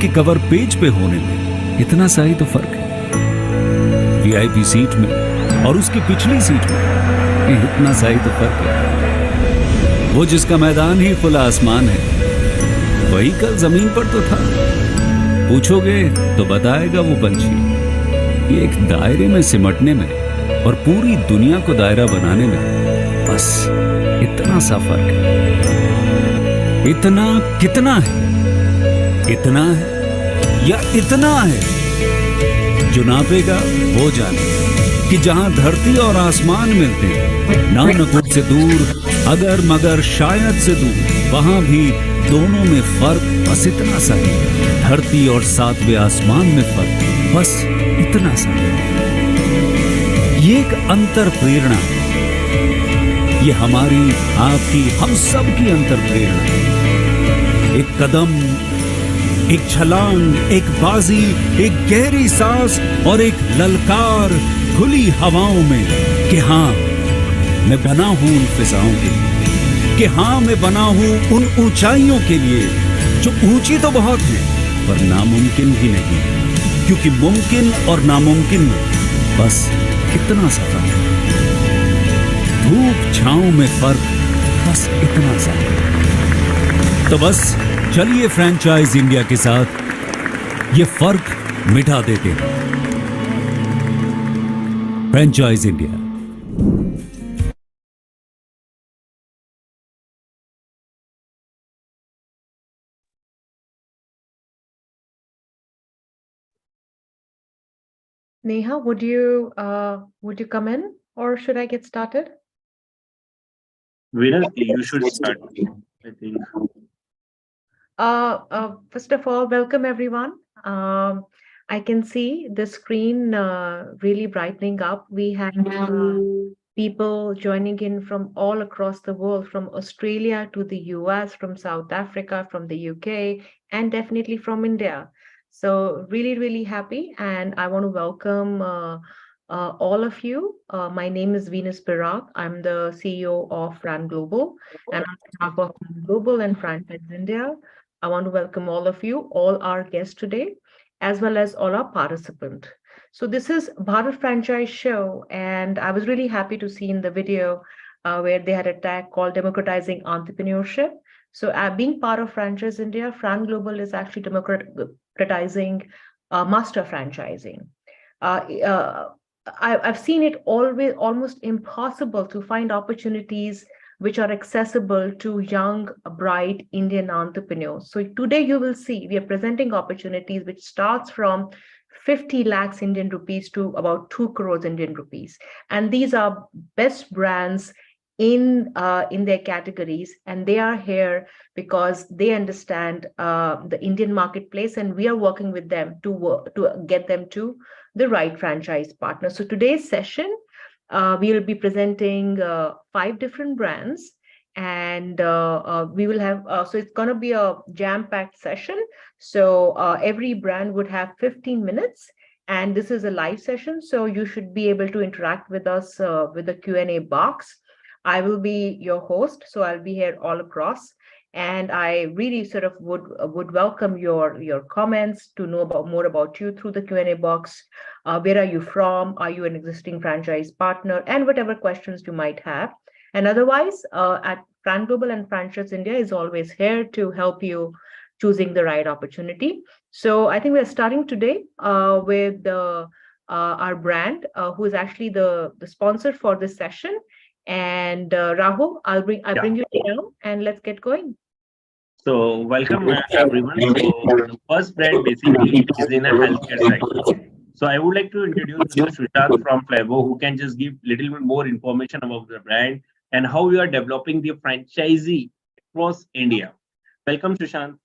कि cover page पे होने में इतना सा ही तो फर्क है। वीआईपी सीट में और उसकी पिछली सीट में इतना सा ही तो फर्क है। वो जिसका मैदान ही खुला आसमान है, वही कल जमीन पर तो था। पूछोगे तो बताएगा वो पंछी। ये एक दायरे में सिमटने में और पूरी दुनिया को दायरा बनाने में बस इतना सा फर्क है। इतना कितना है? इतना है या इतना है? जो नापेगा वो जाने कि जहां धरती और आसमान मिलते हैं, ना नकुट से दूर, अगर मगर शायद से दूर, वहां भी दोनों में फर्क बस इतना सा है। धरती और सातवें आसमान में फर्क बस इतना सा है। ये एक अंतर प्रेरणा है। ये हमारी, आपकी, हम सब की अंतर प्रेरणा है। एक कदम, एक छलांग, एक बाजी, एक गहरी सांस और एक ललकार खुली हवाओं में कि हाँ मैं बना हूं उन फिजाओं के लिए, कि हाँ मैं बना हूं उन ऊंचाइयों के लिए जो ऊंची तो बहुत है पर नामुमकिन भी नहीं, क्योंकि मुमकिन और नामुमकिन में बस इतना सा फर्क है। धूप छांव में फर्क बस इतना सा है। तो बस चलिए फ्रैंचाइज इंडिया के साथ ये फर्क मिटा देते हैं। Franchise India. Neha, would you come in, or should I get started? Venus, you should start, I think. First of all, welcome everyone. I can see the screen really brightening up. We have people joining in from all across the world, from Australia to the US, from South Africa, from the UK, and definitely from India. So really, really happy. And I want to welcome all of you. My name is Venus Pirak. I'm the CEO of Fran Global, and on behalf of Fran Global and Franchise India, I want to welcome all of you, all our guests today, as well as all our participants. So this is Bharat Franchise Show, and I was really happy to see in the video where they had a tag called Democratizing Entrepreneurship. So being part of Franchise India, Fran Global is actually democratizing master franchising. I've seen it always almost impossible to find opportunities which are accessible to young, bright Indian entrepreneurs. So today you will see we are presenting opportunities which starts from 50 lakhs Indian rupees to about 2 crores Indian rupees. And these are best brands in their categories, and they are here because they understand the Indian marketplace, and we are working with them to get them to the right franchise partner. So today's session, we will be presenting 5 different brands, and we will have, so it's going to be a jam-packed session. So every brand would have 15 minutes, and this is a live session. So you should be able to interact with us with the Q&A box. I will be your host, so I'll be here all across. And I really sort of would welcome your comments to know more about you through the Q&A box. Where are you from? Are you an existing franchise partner? And whatever questions you might have. And otherwise, at Fran Global and Franchise India is always here to help you choosing the right opportunity. So I think we're starting today with our brand, who is actually the sponsor for this session. And Rahul, I'll bring you down, and let's get going. So welcome everyone. So the first brand basically is in a healthcare side. So I would like to introduce Mr. Sushant from Flavo, who can just give a little bit more information about the brand and how we are developing the franchisee across India. Welcome, Sushant.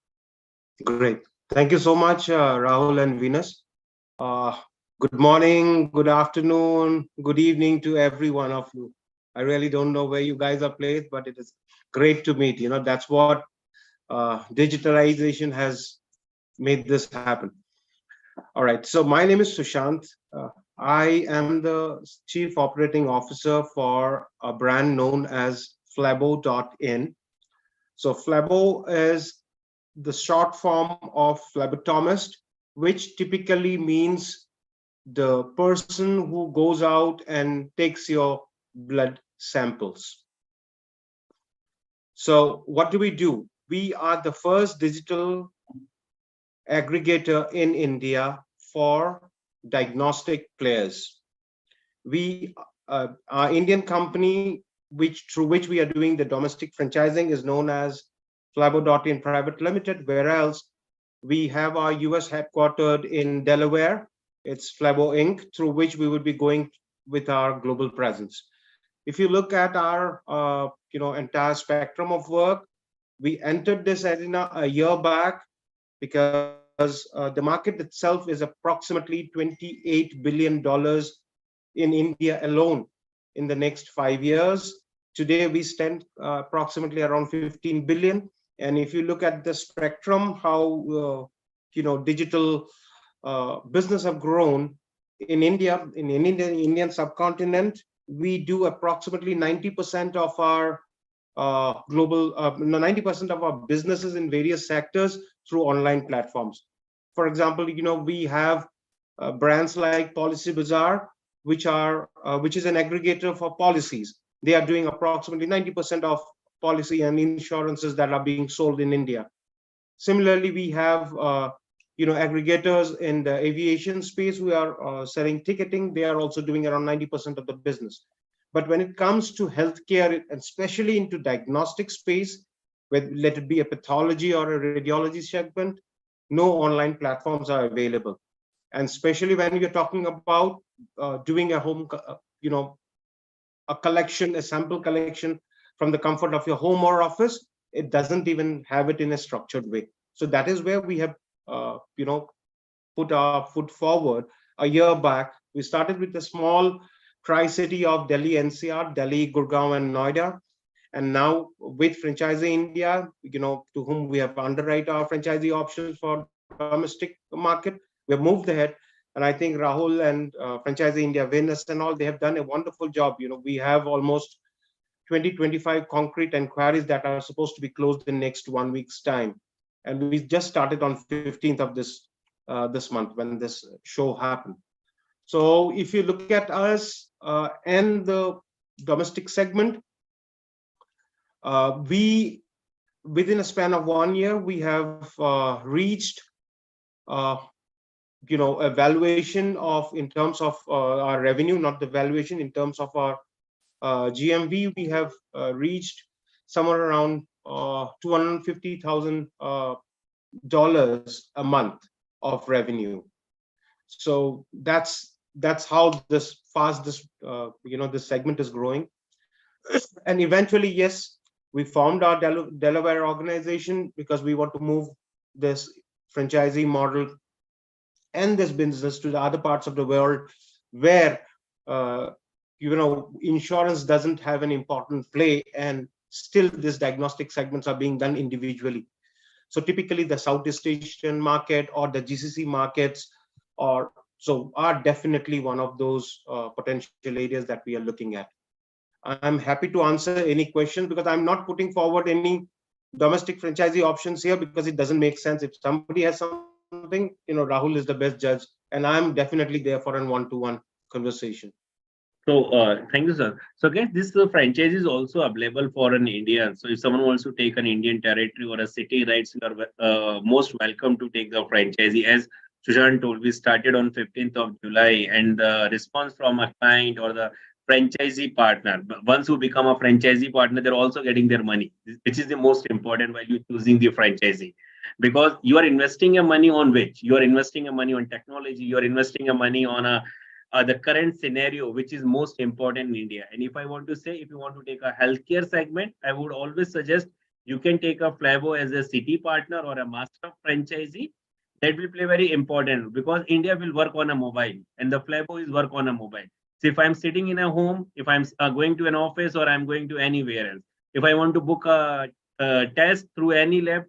Great. Thank you so much, Rahul and Venus. Good morning, good afternoon, good evening to every one of you. I really don't know where you guys are placed, but it is great to meet. That's what digitalization has made this happen. All right. So my name is Sushant. I am the Chief Operating Officer for a brand known as Flabo.in. So Flabo is the short form of phlebotomist, which typically means the person who goes out and takes your blood samples. So what do? We are the first digital aggregator in India for diagnostic players. We, our Indian company, through which we are doing the domestic franchising, is known as Flabo.in Private Limited, whereas we have our US headquartered in Delaware. It's Flabo Inc., through which we would be going with our global presence. If you look at our entire spectrum of work, we entered this arena a year back because the market itself is approximately $28 billion in India alone in the next 5 years. Today, we stand approximately around 15 billion. And if you look at the spectrum, how digital business have grown in India, in Indian subcontinent, we do approximately 90% of our 90% of our businesses in various sectors through online platforms. For example, we have brands like Policy Bazaar, which is an aggregator for policies. They are doing approximately 90% of policy and insurances that are being sold in India. Similarly, we have aggregators in the aviation space who are selling ticketing. They are also doing around 90% of the business. But when it comes to healthcare, especially into diagnostic space, let it be a pathology or a radiology segment, no online platforms are available. And especially when you're talking about doing a home, a collection, a sample collection from the comfort of your home or office, it doesn't even have it in a structured way. So that is where we have, put our foot forward a year back. We started with the small tri-city of Delhi NCR, Delhi, Gurgaon, and Noida. And now with Franchisee India, to whom we have underwrite our franchisee options for domestic market, we have moved ahead. And I think Rahul and Franchisee India, Venus and all, they have done a wonderful job. We have almost 25 concrete inquiries that are supposed to be closed in next 1 week's time. And we just started on 15th of this month when this show happened. So if you look at us and the domestic segment, we, within a span of 1 year, we have reached a valuation of, in terms of our revenue, not the valuation, in terms of our GMV, we have reached somewhere around $250,000 a month of revenue. So that's how this segment is growing. And eventually, yes, we formed our Delaware organization because we want to move this franchisee model and this business to the other parts of the world where insurance doesn't have an important play, and still these diagnostic segments are being done individually. So typically the Southeast Asian market or the GCC markets are definitely one of those potential areas that we are looking at. I'm happy to answer any questions because I'm not putting forward any domestic franchisee options here because it doesn't make sense. If somebody has something, Rahul is the best judge, and I'm definitely there for a one-to-one conversation. So thank you, sir. So guys, this franchise is also available for an Indian. So if someone wants to take an Indian territory or a city rights, you are most welcome to take the franchisee. As Sushant told, we started on 15th of July, and the response from a client or the franchisee partner, once you become a franchisee partner, they're also getting their money, which is the most important while you're choosing the franchisee. Because you are investing your money on which? You are investing your money on technology, you are investing your money on the current scenario, which is most important in India. And if I want to say, if you want to take a healthcare segment, I would always suggest you can take a Flavo as a city partner or a master franchisee. That will play very important because India will work on a mobile and the Flavo is work on a mobile. So if I'm sitting in a home, if I'm going to an office or I'm going to anywhere else, if I want to book a test through any lab,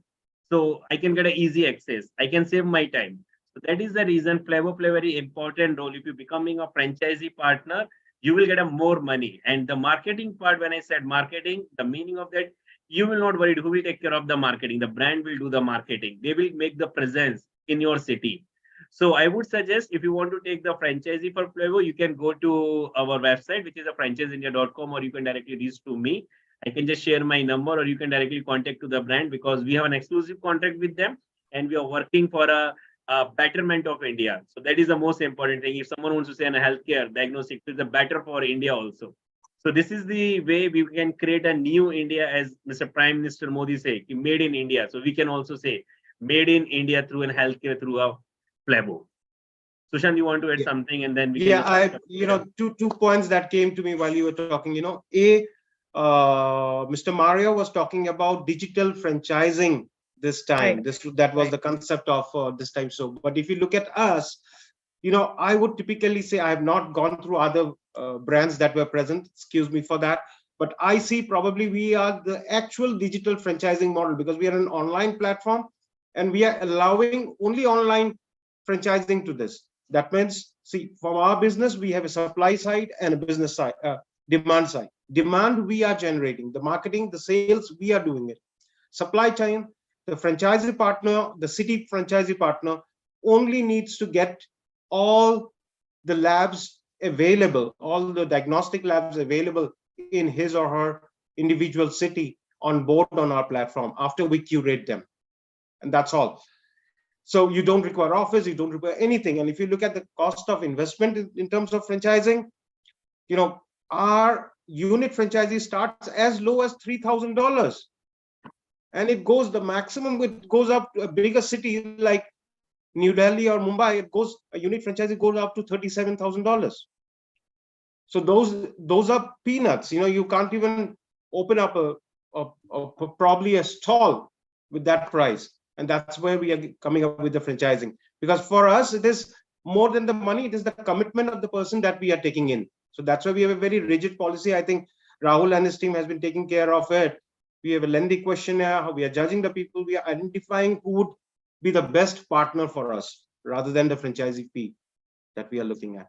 so I can get an easy access. I can save my time. So that is the reason Flavo play a very important role. If you're becoming a franchisee partner, you will get a more money. And the marketing part, when I said marketing, the meaning of that, you will not worry who will take care of the marketing. The brand will do the marketing. They will make the presence in your city. So I would suggest if you want to take the franchisee for Flavor, you can go to our website, which is a franchiseindia.com, or you can directly reach to me. I can just share my number, or you can directly contact to the brand, because we have an exclusive contract with them and we are working for a betterment of India. So that is the most important thing. If someone wants to say in a healthcare diagnostic, it's the better for India also. So this is the way we can create a new India, as Mr. Prime Minister Modi say, made in India. So we can also say made in India through an healthcare through a Flabo. Sushant, you want to add something, and then we can. Yeah, two points that came to me while you were talking. Mr. Mario was talking about digital franchising this time. Right. That was the concept of this time. So, but if you look at us, I would typically say I have not gone through other brands that were present. Excuse me for that. But I see probably we are the actual digital franchising model, because we are an online platform and we are allowing only online franchising to this. That means, see, from our business, we have a supply side and a business side, demand side. Demand we are generating, the marketing, the sales, we are doing it. Supply chain, the franchisee partner, the city franchisee partner only needs to get all the labs available, all the diagnostic labs available in his or her individual city on board on our platform after we curate them. And that's all. So you don't require office, you don't require anything. And if you look at the cost of investment in terms of franchising, our unit franchisee starts as low as $3,000. And it goes, the maximum, it goes up to a bigger city like New Delhi or Mumbai, a unit franchisee goes up to $37,000. So those are peanuts. You can't even open up probably a stall with that price. And that's where we are coming up with the franchising. Because for us, it is more than the money, it is the commitment of the person that we are taking in. So that's why we have a very rigid policy. I think Rahul and his team has been taking care of it. We have a lengthy questionnaire. We are judging the people. We are identifying who would be the best partner for us, rather than the franchisee fee that we are looking at.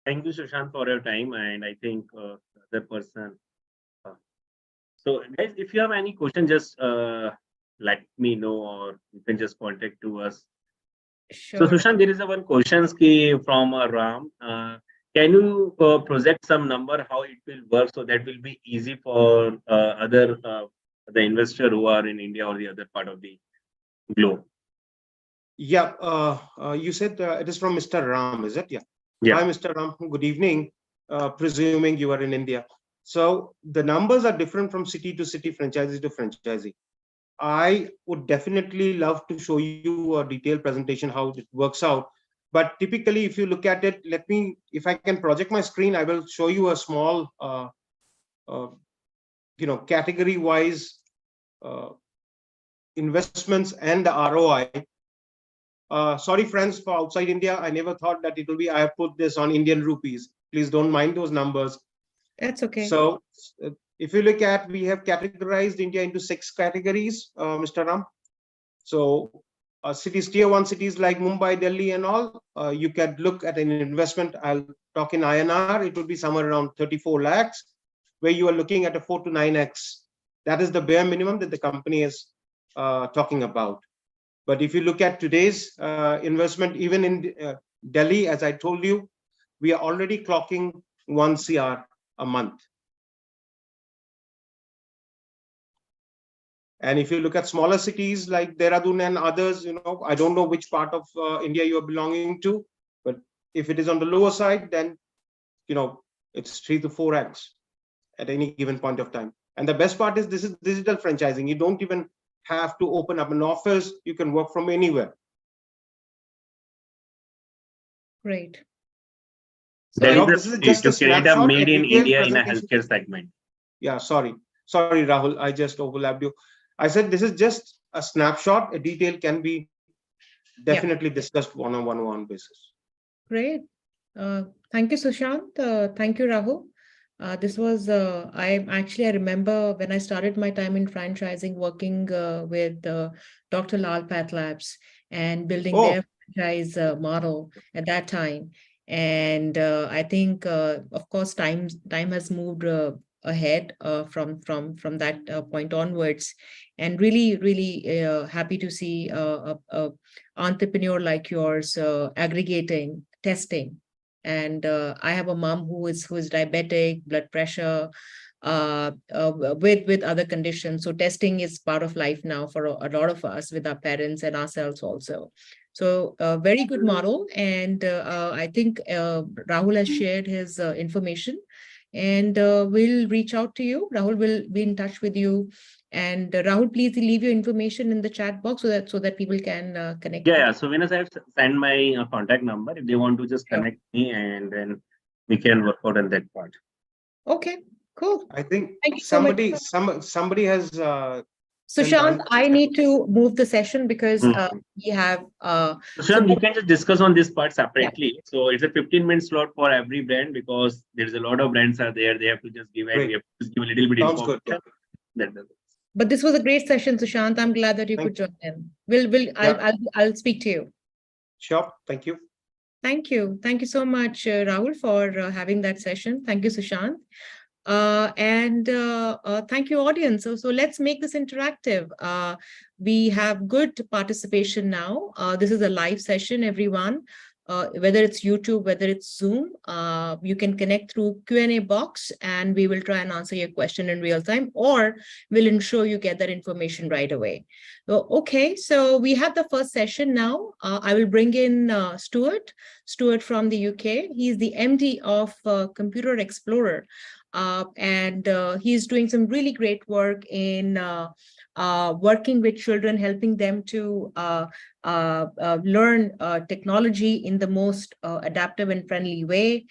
Thank you, Sushant, for your time. And I think the other person. So guys, if you have any question, just let me know, or you can just contact to us. Sure. So Sushant, there is one question from Ram. Can you project some number how it will work, so that will be easy for the investor who are in India or the other part of the globe? Yeah, you said it is from Mr. Ram, is it? Yeah. Yeah. Hi, Mr. Ram. Good evening. Presuming you are in India. So the numbers are different from city to city, franchisee to franchisee. I would definitely love to show you a detailed presentation how it works out. But typically, if you look at it, if I can project my screen, I will show you a small, category-wise investments and the ROI. Sorry, friends, for outside India, I never thought that it will be, I have put this on Indian rupees. Please don't mind those numbers. That's okay. So if you look at, we have categorized India into 6 categories, Mr. Ram. So cities, tier 1 cities like Mumbai, Delhi and all, you can look at an investment. I'll talk in INR, it will be somewhere around 34 lakhs, where you are looking at a 4 to 9x. That is the bare minimum that the company is talking about. But if you look at today's investment, even in Delhi, as I told you, we are already clocking 1 CR a month. And if you look at smaller cities like Dehradun and others, I don't know which part of India you are belonging to, but if it is on the lower side, then, it's 3 to 4x at any given point of time. And the best part is this is digital franchising. You don't even have to open up an office. You can work from anywhere. Great. So this is just to create a made in India in a healthcare segment. Yeah, sorry, Rahul, I just overlapped you. I said this is just a snapshot. A detail can be definitely discussed one-on-one basis. Great. Thank you, Sushant. Thank you, Rahul. This was, I remember when I started my time in franchising, working with Dr. Lal Path Labs and building their franchise model at that time. And I think, of course, time has moved ahead from that point onwards, and really happy to see a entrepreneur like yours aggregating testing. And I have a mom who is diabetic, blood pressure, with other conditions. So testing is part of life now for a lot of us, with our parents and ourselves also. So very good model. And I think Rahul has shared his information, and we'll reach out to you. Rahul will be in touch with you. And Rahul, please leave your information in the chat box so that people can connect. Yeah. So Venus, I have sent my contact number if they want to just connect me, and then we can work out on that part. Okay, cool. I think Thank you so much. somebody has Sushant, I need to move the session because we have Sushant, you can just discuss on this part separately. So it's a 15-minute slot for every brand, because there's a lot of brands are there. They have to just give, and we have to give a little bit Sounds information. good. But this was a great session, Sushant. I'm glad that you could join in. I'll speak to you. Sure. Thank you. Thank you. Thank you so much, Rahul, for having that session. Thank you, Sushant. And thank you, audience. So let's make this interactive. We have good participation now. This is a live session, everyone. Whether it's YouTube, whether it's Zoom, you can connect through Q&A box, and we will try and answer your question in real time, or we'll ensure you get that information right away. Okay, so we have the first session now. I will bring in Stuart from the UK. He's the MD of Computer Explorer. And he's doing some really great work in working with children, helping them to learn technology in the most adaptive and friendly way.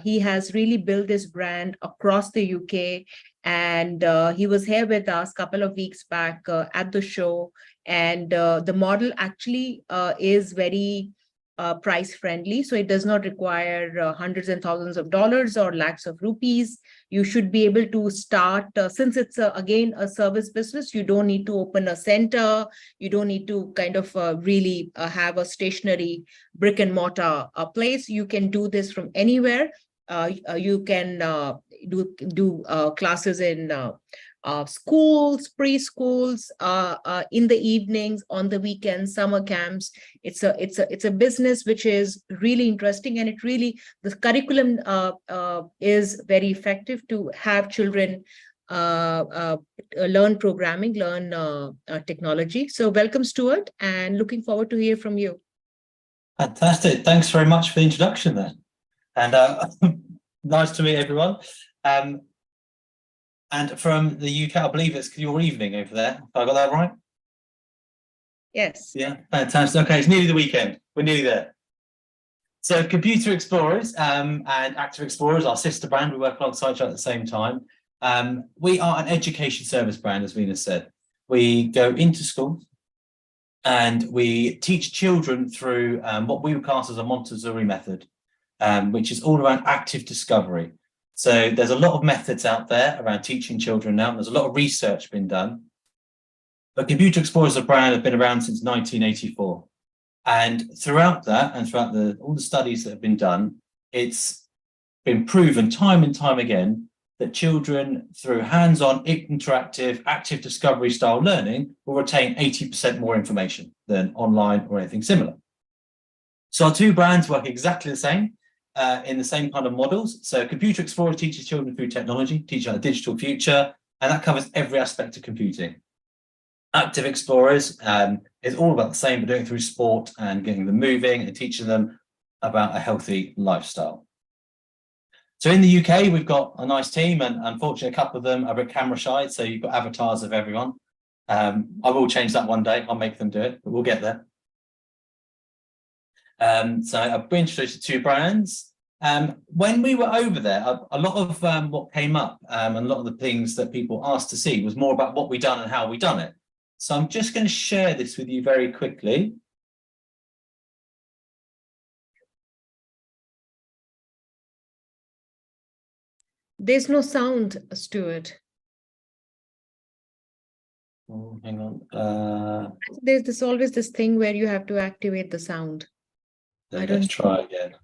He has really built this brand across the UK, and he was here with us a couple of weeks back at the show. And the model actually is very price friendly, so it does not require hundreds and thousands of dollars or lakhs of rupees. You should be able to start, since it's again a service business, you don't need to open a center, you don't need to kind of really have a stationary brick and mortar place. You can do this from anywhere. You can do classes in schools, preschools, in the evenings, on the weekends, summer camps. It's a business which is really interesting, and the curriculum is very effective to have children learn programming, learn technology. So welcome, Stuart, and looking forward to hear from you. Fantastic. Thanks very much for the introduction there. And nice to meet everyone. And from the UK, I believe it's your evening over there. Have I got that right? Yes. Yeah, fantastic. Okay, it's nearly the weekend. We're nearly there. So Computer Explorers and Active Explorers, our sister brand, we work alongside each other at the same time. We are an education service brand, as Venus said. We go into schools and we teach children through what we would class as a Montessori method, which is all around active discovery. So there's a lot of methods out there around teaching children now. There's a lot of research been done. But Computer Explorers, as a brand, have been around since 1984. And throughout that, and throughout all the studies that have been done, it's been proven time and time again that children, through hands-on, interactive, active discovery style learning, will retain 80% more information than online or anything similar. So our two brands work exactly the same. In the same kind of models. So Computer Explorer teaches children through technology, teaches a digital future, and that covers every aspect of computing. Active Explorers is all about the same, but doing it through sport and getting them moving and teaching them about a healthy lifestyle. So in the UK, we've got a nice team, and unfortunately, a couple of them are a bit camera shy, so you've got avatars of everyone. I will change that one day. I'll make them do it, but we'll get there. So I've been introduced to two brands. When we were over there, a lot of what came up and a lot of the things that people asked to see was more about what we done and how we done it. So I'm just going to share this with you very quickly. There's no sound, Stuart. Oh, hang on. There's always this thing where you have to activate the sound. Let's try again.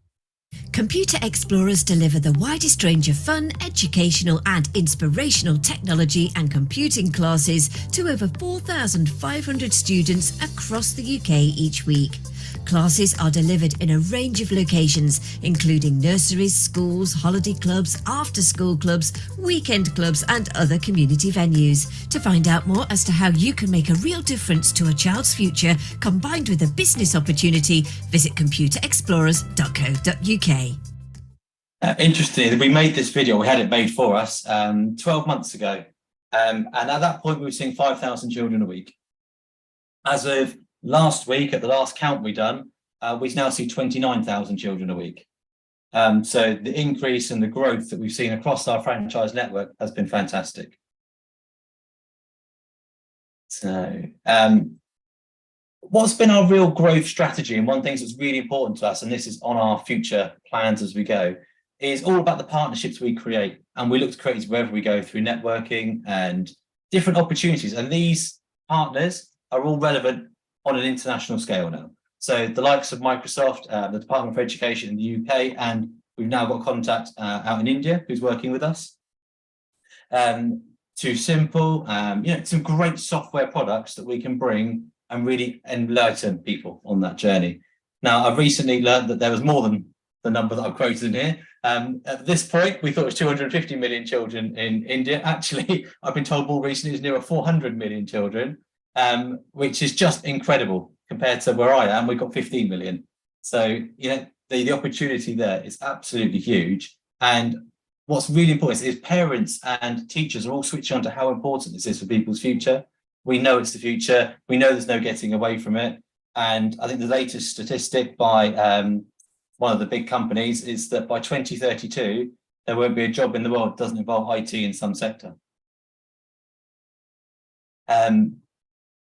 Computer Explorers deliver the widest range of fun, educational and inspirational technology and computing classes to over 4,500 students across the UK each week. Classes are delivered in a range of locations, including nurseries, schools, holiday clubs, after-school clubs, weekend clubs and other community venues. To find out more as to how you can make a real difference to a child's future combined with a business opportunity, visit computerexplorers.co.uk. Interesting. We made this video, we had it made for us 12 months ago. And at that point, we were seeing 5,000 children a week. As of last week, at the last count we done, we now see 29,000 children a week. So the increase and the growth that we've seen across our franchise network has been fantastic. So what's been our real growth strategy, and one thing that's really important to us, and this is on our future plans as we go, is all about the partnerships we create. And we look to create wherever we go through networking and different opportunities. And these partners are all relevant on an international scale now. So the likes of Microsoft, the Department for Education in the UK, and we've now got contact out in India who's working with us. Too Simple, some great software products that we can bring and really enlighten people on that journey. Now, I've recently learned that there was more than the number that I've quoted in here. At this point, we thought it was 250 million children in India. Actually, I've been told more recently it's nearer 400 million children. Which is just incredible compared to where I am. We've got 15 million. So, the opportunity there is absolutely huge. And what's really important is parents and teachers are all switching on to how important this is for people's future. We know it's the future. We know there's no getting away from it. And I think the latest statistic by one of the big companies is that by 2032, there won't be a job in the world that doesn't involve IT in some sector.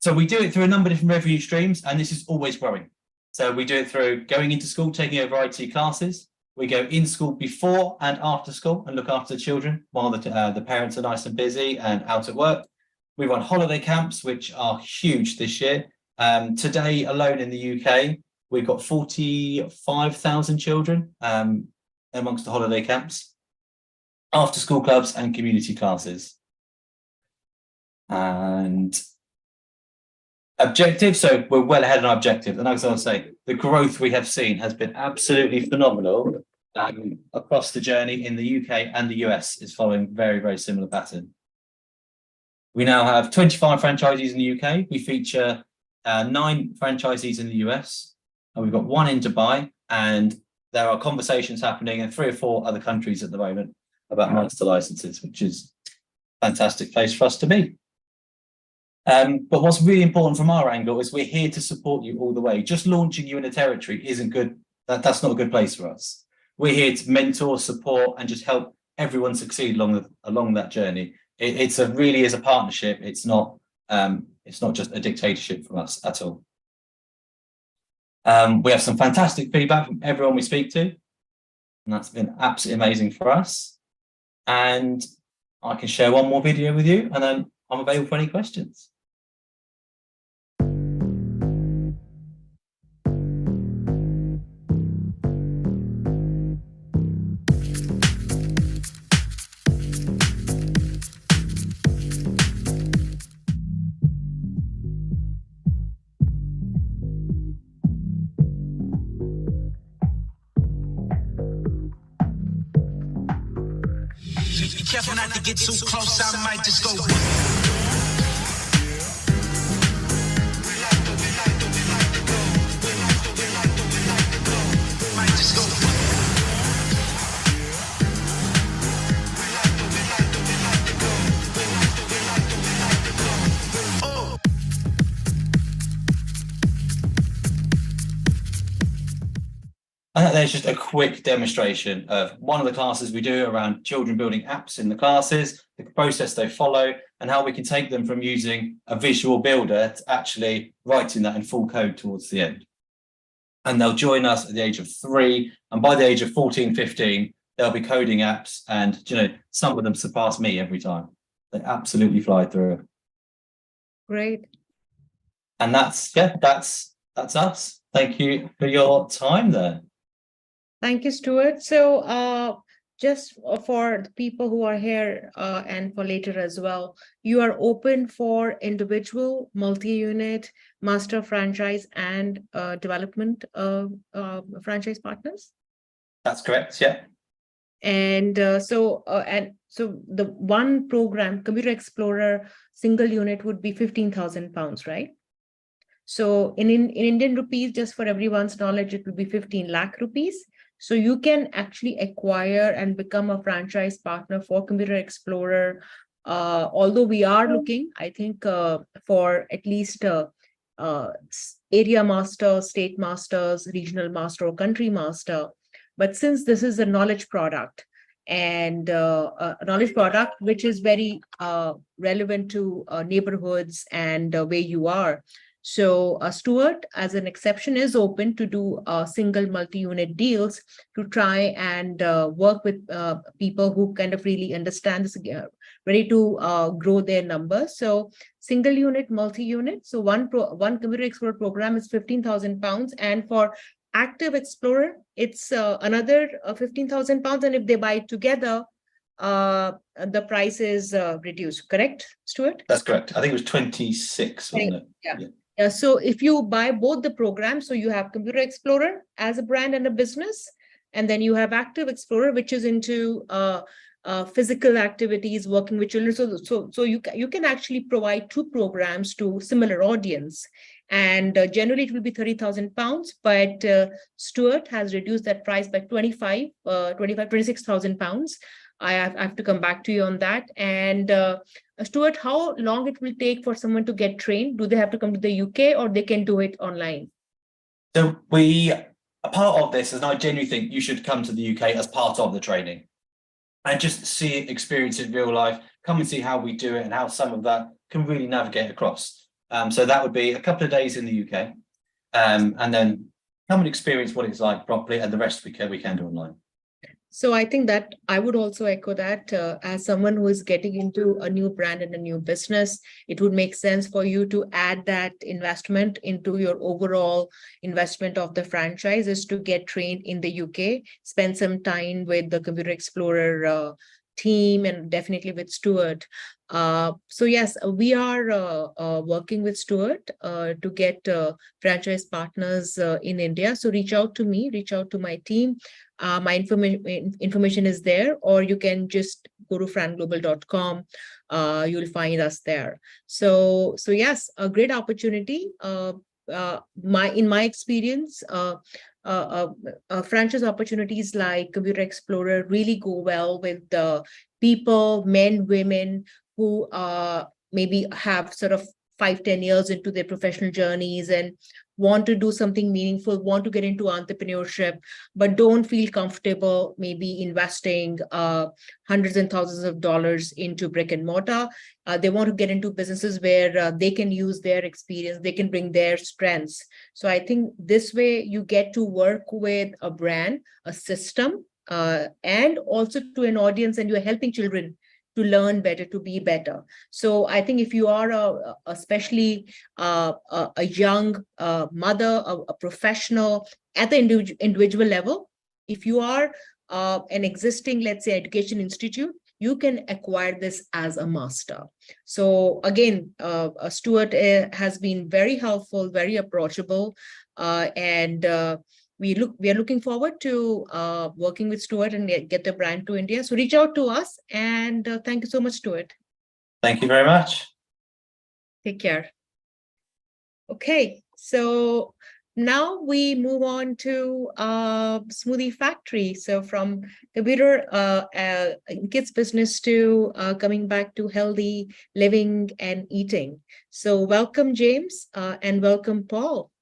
So we do it through a number of different revenue streams, and this is always growing. So we do it through going into school, taking over IT classes. We go in school before and after school and look after the children while the parents are nice and busy and out at work. We run holiday camps, which are huge this year. Today alone in the UK, we've got 45,000 children amongst the holiday camps, after school clubs and community classes. And objective, so we're well ahead on our objective, and as I say, the growth we have seen has been absolutely phenomenal across the journey in the UK, and the US is following very, very similar pattern. We now have 25 franchisees in the UK. We feature 9 franchisees in the US, and we've got 1 in Dubai, and there are conversations happening in 3 or 4 other countries at the moment about master licenses, which is a fantastic place for us to be. But what's really important from our angle is we're here to support you all the way. Just launching you in a territory isn't good. That's not a good place for us. We're here to mentor, support, and just help everyone succeed along that journey. It really is a partnership. It's not just a dictatorship from us at all. We have some fantastic feedback from everyone we speak to, and that's been absolutely amazing for us. And I can share one more video with you, and then I'm available for any questions. Be careful not to get too close, I might just go. Might just go. And there's just a quick demonstration of one of the classes we do around children building apps in the classes, the process they follow, and how we can take them from using a visual builder to actually writing that in full code towards the end. And they'll join us at the age of 3, and by the age of 14, 15, they'll be coding apps, and some of them surpass me every time. They absolutely fly through. Great. And that's us. Thank you for your time there. Thank you, Stuart. So just for the people who are here and for later as well, you are open for individual, multi-unit, master franchise and development franchise partners? That's correct, yeah. And so the one program, Computer Explorer single unit would be 15,000 pounds, right? So in Indian rupees, just for everyone's knowledge, it will be 15 lakh rupees. So you can actually acquire and become a franchise partner for Computer Explorer. Although we are looking, I think, for at least area master, state masters, regional master, or country master. But since this is a knowledge product, and a knowledge product which is very relevant to neighborhoods and where you are. So Stuart, as an exception, is open to do single multi-unit deals to try and work with people who kind of really understand this, ready to grow their numbers. So single unit, multi-unit. So one Computer Explorer program is 15,000 pounds, and for Active Explorer, it's another 15,000 pounds, and if they buy it together, the price is reduced. Correct, Stuart? That's correct. I think it was 26, wasn't it? Yeah. Yeah, so if you buy both the programs, so you have Computer Explorer as a brand and a business, and then you have Active Explorer, which is into physical activities, working with children. So you can actually provide two programs to similar audience, and generally it will be 30,000 pounds, but Stuart has reduced that price by 26,000 pounds. I have to come back to you on that. And Stuart, how long it will take for someone to get trained? Do they have to come to the UK, or they can do it online? So a part of this, and I genuinely think you should come to the UK as part of the training and just see it, experience it in real life, come and see how we do it and how some of that can really navigate across. So that would be a couple of days in the UK, and then come and experience what it's like properly, and the rest we can do online. So I think that I would also echo that as someone who is getting into a new brand and a new business, it would make sense for you to add that investment into your overall investment of the franchise, is to get trained in the UK, spend some time with the Computer Explorer team, and definitely with Stuart. So yes, we are working with Stuart to get franchise partners in India. So reach out to me, reach out to my team. My information is there, or you can just go to franglobal.com. You'll find us there. So yes, a great opportunity. In my experience, franchise opportunities like Computer Explorer really go well with the people, men, women, who maybe have sort of 5-10 years into their professional journeys and want to do something meaningful, want to get into entrepreneurship, but don't feel comfortable maybe investing hundreds and thousands of dollars into brick and mortar. They want to get into businesses where they can use their experience, they can bring their strengths. So I think this way you get to work with a brand, a system, and also to an audience, and you're helping children to learn better, to be better. So I think if you are especially a young mother, a professional at the individual level, if you are an existing, let's say, education institute, you can acquire this as a master. So again, Stuart has been very helpful, very approachable, and we are looking forward to working with Stuart and get the brand to India. So reach out to us, and thank you so much, Stuart. Thank you very much. Take care. Okay, so now we move on to Smoothie Factory. So from computer kids business to coming back to healthy living and eating. So welcome, James, and welcome, Paul.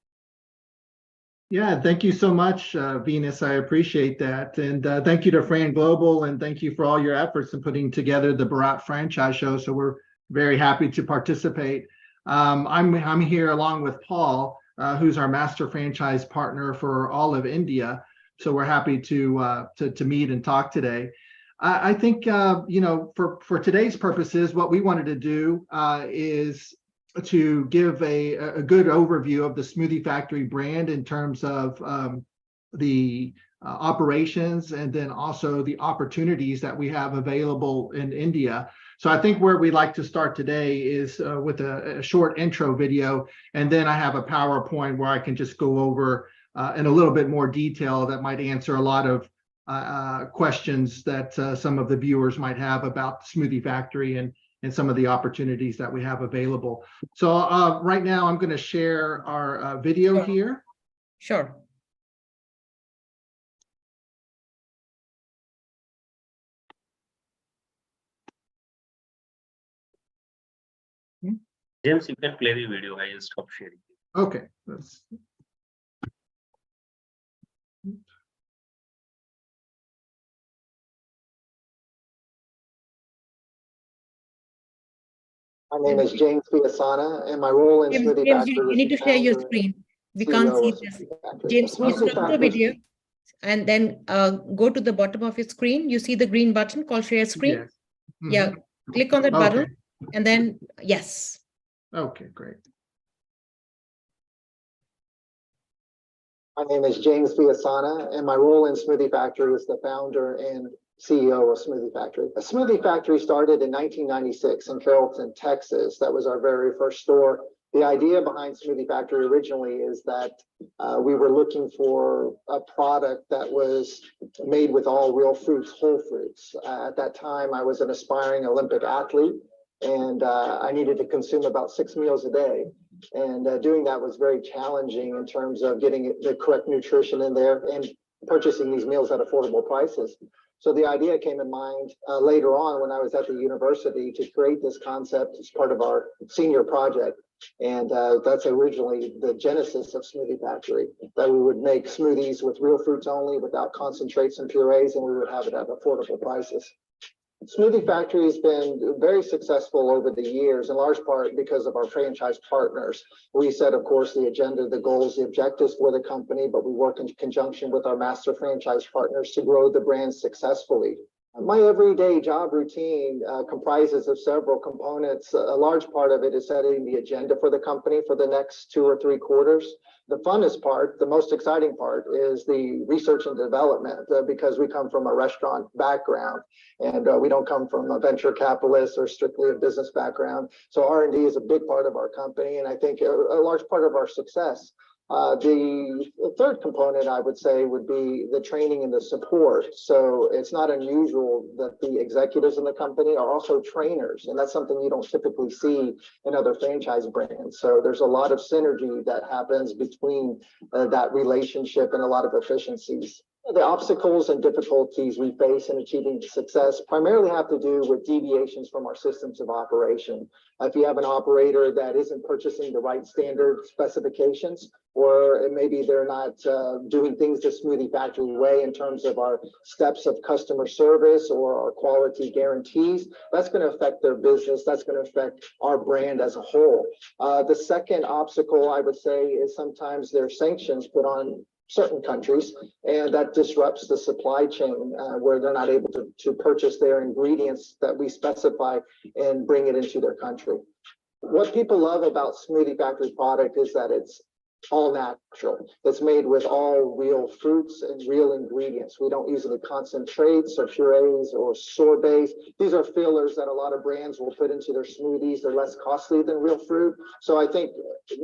Yeah, thank you so much, Venus. I appreciate that. And thank you to Fran Global, and thank you for all your efforts in putting together the Bharat Franchise Show. So we're very happy to participate. I'm here along with Paul, who's our master franchise partner for all of India. So we're happy to meet and talk today. I think, for today's purposes, what we wanted to do is to give a good overview of the Smoothie Factory brand in terms of the operations, and then also the opportunities that we have available in India. So I think where we'd like to start today is with a short intro video, and then I have a PowerPoint where I can just go over in a little bit more detail that might answer a lot of questions that some of the viewers might have about Smoothie Factory and some of the opportunities that we have available. So right now I'm going to share our video here. Sure. James, you can play the video. I will stop sharing. Okay. My name is James Piasana, and my role in Smoothie James, Factory you is need to share your founder screen. We and can't CEO see of this. Smoothie Factory. James, you Smoothie stop the Factory- video and then go to the bottom of your screen. You see the green button called share screen. Yes. Mhm. Yeah, click on that Okay. button and then yes. Okay, great. My name is James Piasana, and my role in Smoothie Factory is the founder and CEO of Smoothie Factory. A Smoothie Factory started in 1996 in Carrollton, Texas. That was our very first store. The idea behind Smoothie Factory originally is that we were looking for a product that was made with all real fruits, whole fruits. At that time, I was an aspiring Olympic athlete, and I needed to consume about 6 meals a day. And doing that was very challenging in terms of getting the correct nutrition in there and purchasing these meals at affordable prices. So the idea came in mind later on when I was at the university to create this concept as part of our senior project. And that's originally the genesis of Smoothie Factory, that we would make smoothies with real fruits only, without concentrates and purees, and we would have it at affordable prices. Smoothie Factory has been very successful over the years, in large part because of our franchise partners. We set, of course, the agenda, the goals, the objectives for the company, but we work in conjunction with our master franchise partners to grow the brand successfully. My everyday job routine comprises of several components. A large part of it is setting the agenda for the company for the next 2 or 3 quarters. The funnest part, the most exciting part, is the research and development because we come from a restaurant background and we don't come from a venture capitalist or strictly a business background. So R&D is a big part of our company, and I think a large part of our success. The third component, I would say, would be the training and the support. So it's not unusual that the executives in the company are also trainers, and that's something you don't typically see in other franchise brands. So there's a lot of synergy that happens between that relationship and a lot of efficiencies. The obstacles and difficulties we face in achieving success primarily have to do with deviations from our systems of operation. If you have an operator that isn't purchasing the right standard specifications, or maybe they're not doing things the Smoothie Factory way in terms of our steps of customer service or our quality guarantees, that's going to affect their business. That's going to affect our brand as a whole. The second obstacle, I would say, is sometimes there are sanctions put on certain countries, and that disrupts the supply chain where they're not able to purchase their ingredients that we specify and bring it into their country. What people love about Smoothie Factory product is that it's all natural. It's made with all real fruits and real ingredients. We don't use any concentrates or purees or sorbets. These are fillers that a lot of brands will put into their smoothies. They're less costly than real fruit. So I think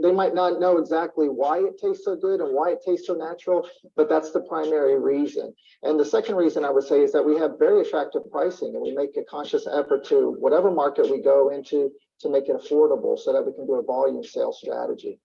they might not know exactly why it tastes so good and why it tastes so natural, but that's the primary reason. And the second reason I would say is that we have very attractive pricing, and we make a conscious effort to whatever market we go into to make it affordable so that we can do a volume sales strategy.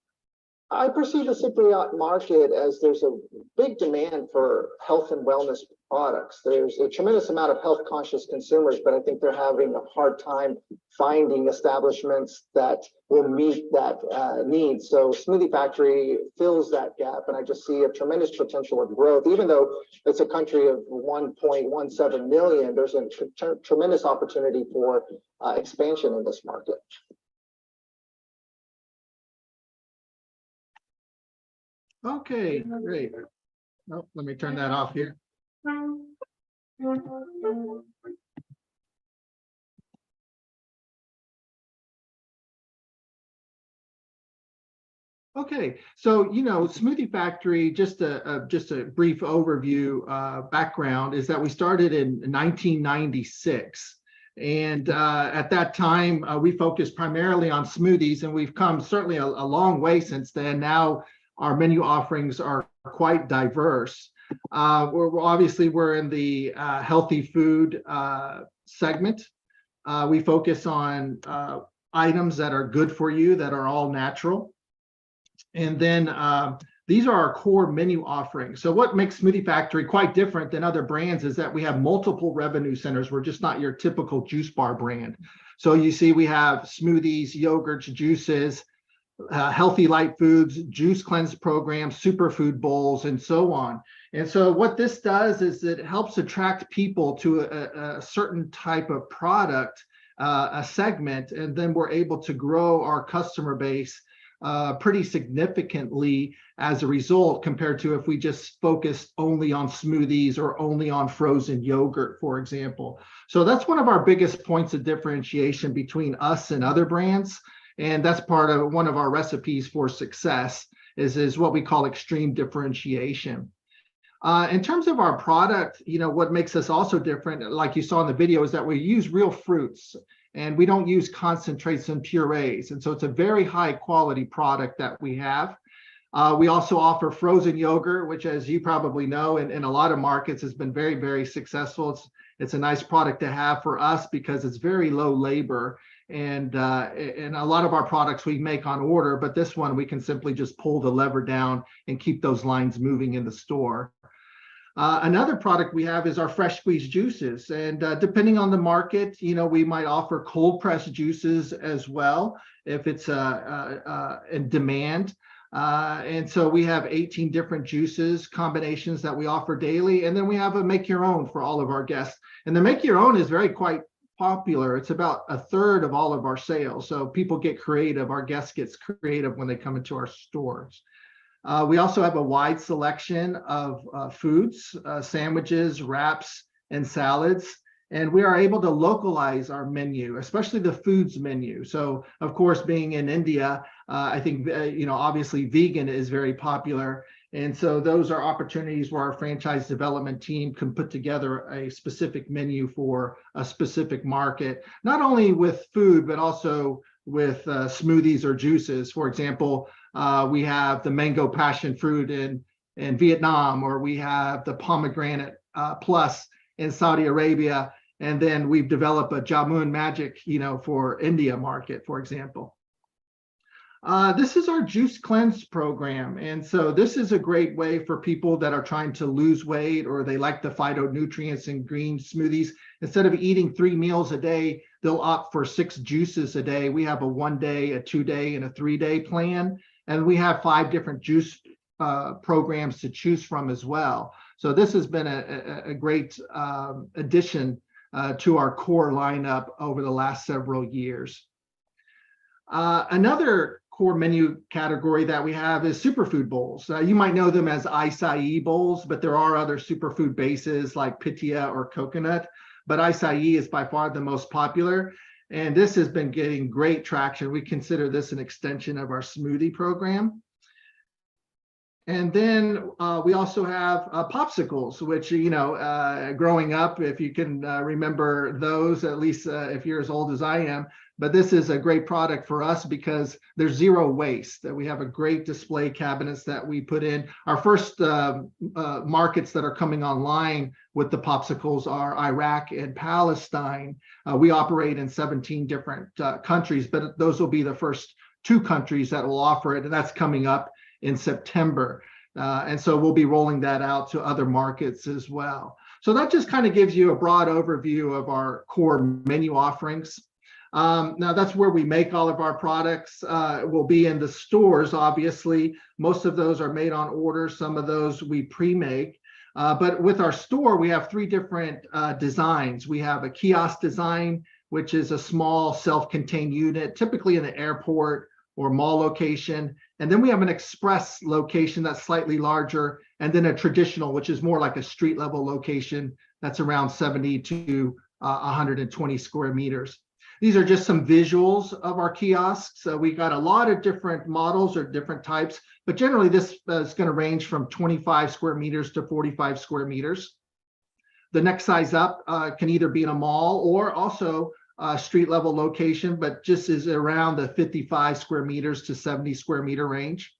I perceive the Cypriot market as there's a big demand for health and wellness products. There's a tremendous amount of health conscious consumers, but I think they're having a hard time finding establishments that will meet that need. So Smoothie Factory fills that gap, and I just see a tremendous potential of growth. Even though it's a country of 1.17 million, there's a tremendous opportunity for expansion in this market. Okay, great. Oh, let me turn that off here. Okay, so Smoothie Factory, just a brief overview, background is that we started in 1996, and at that time we focused primarily on smoothies, and we've come certainly a long way since then. Now our menu offerings are quite diverse. We're in the healthy food segment. We focus on items that are good for you, that are all natural. And then these are our core menu offerings. So what makes Smoothie Factory quite different than other brands is that we have multiple revenue centers. We're just not your typical juice bar brand. So you see we have smoothies, yogurts, juices, healthy light foods, juice cleanse programs, superfood bowls, and so on. And so what this does is it helps attract people to a certain type of product, a segment, and then we're able to grow our customer base pretty significantly as a result, compared to if we just focused only on smoothies or only on frozen yogurt, for example. So that's one of our biggest points of differentiation between us and other brands. And that's part of one of our recipes for success is what we call extreme differentiation. In terms of our product, what makes us also different, like you saw in the video, is that we use real fruits and we don't use concentrates and purees. And so it's a very high quality product that we have. We also offer frozen yogurt, which, as you probably know, in a lot of markets has been very, very successful. It's a nice product to have for us because it's very low labor. And a lot of our products we make on order, but this one we can simply just pull the lever down and keep those lines moving in the store. Another product we have is our fresh squeezed juices, and depending on the market, we might offer cold pressed juices as well if it's in demand. And so we have 18 different juices combinations that we offer daily, and then we have a make your own for all of our guests. And the make your own is quite popular. It's about a third of all of our sales. So people get creative. Our guests get creative when they come into our stores. We also have a wide selection of foods, sandwiches, wraps, and salads. And we are able to localize our menu, especially the foods menu. So, of course, being in India, I think, obviously vegan is very popular. And so those are opportunities where our franchise development team can put together a specific menu for a specific market, not only with food, but also with smoothies or juices. For example, we have the mango passion fruit in Vietnam, or we have the pomegranate plus in Saudi Arabia. And then we've developed a jamun magic, for India market, for example. This is our juice cleanse program. And so this is a great way for people that are trying to lose weight, or they like the phytonutrients in green smoothies. Instead of eating 3 meals a day, they'll opt for 6 juices a day. We have a 1-day, a 2-day, and a 3-day plan. And we have 5 different juice programs to choose from as well. So this has been a great addition to our core lineup over the last several years. Another core menu category that we have is superfood bowls. You might know them as acai bowls, but there are other superfood bases like pitaya or coconut, but acai is by far the most popular. And this has been getting great traction. We consider this an extension of our smoothie program. And then we also have popsicles, which, growing up, if you can remember those, at least if you're as old as I am, but this is a great product for us because there's zero waste. That we have a great display cabinets that we put in. Our first markets that are coming online with the popsicles are Iraq and Palestine. We operate in 17 different countries, but those will be the first 2 countries that will offer it, and that's coming up in September. And so we'll be rolling that out to other markets as well. So that just kind of gives you a broad overview of our core menu offerings. Now that's where we make all of our products. Will be in the stores, obviously. Most of those are made on order. Some of those we pre-make. But with our store, we have 3 different designs. We have a kiosk design, which is a small self-contained unit, typically in an airport or mall location. And then we have an express location that's slightly larger, and then a traditional, which is more like a street level location that's around 70 to 120 square meters. These are just some visuals of our kiosks. We got a lot of different models or different types, but generally this is going to range from 25 square meters to 45 square meters. The next size up can either be in a mall or also a street level location, but just is around the 55 square meters to 70 square meter range.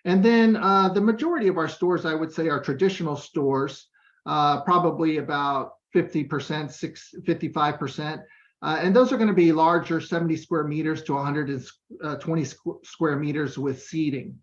And then the majority of our stores, I would say, are traditional stores, probably about 50%, 55%. And those are going to be larger, 70 square meters to 120 square meters with seating.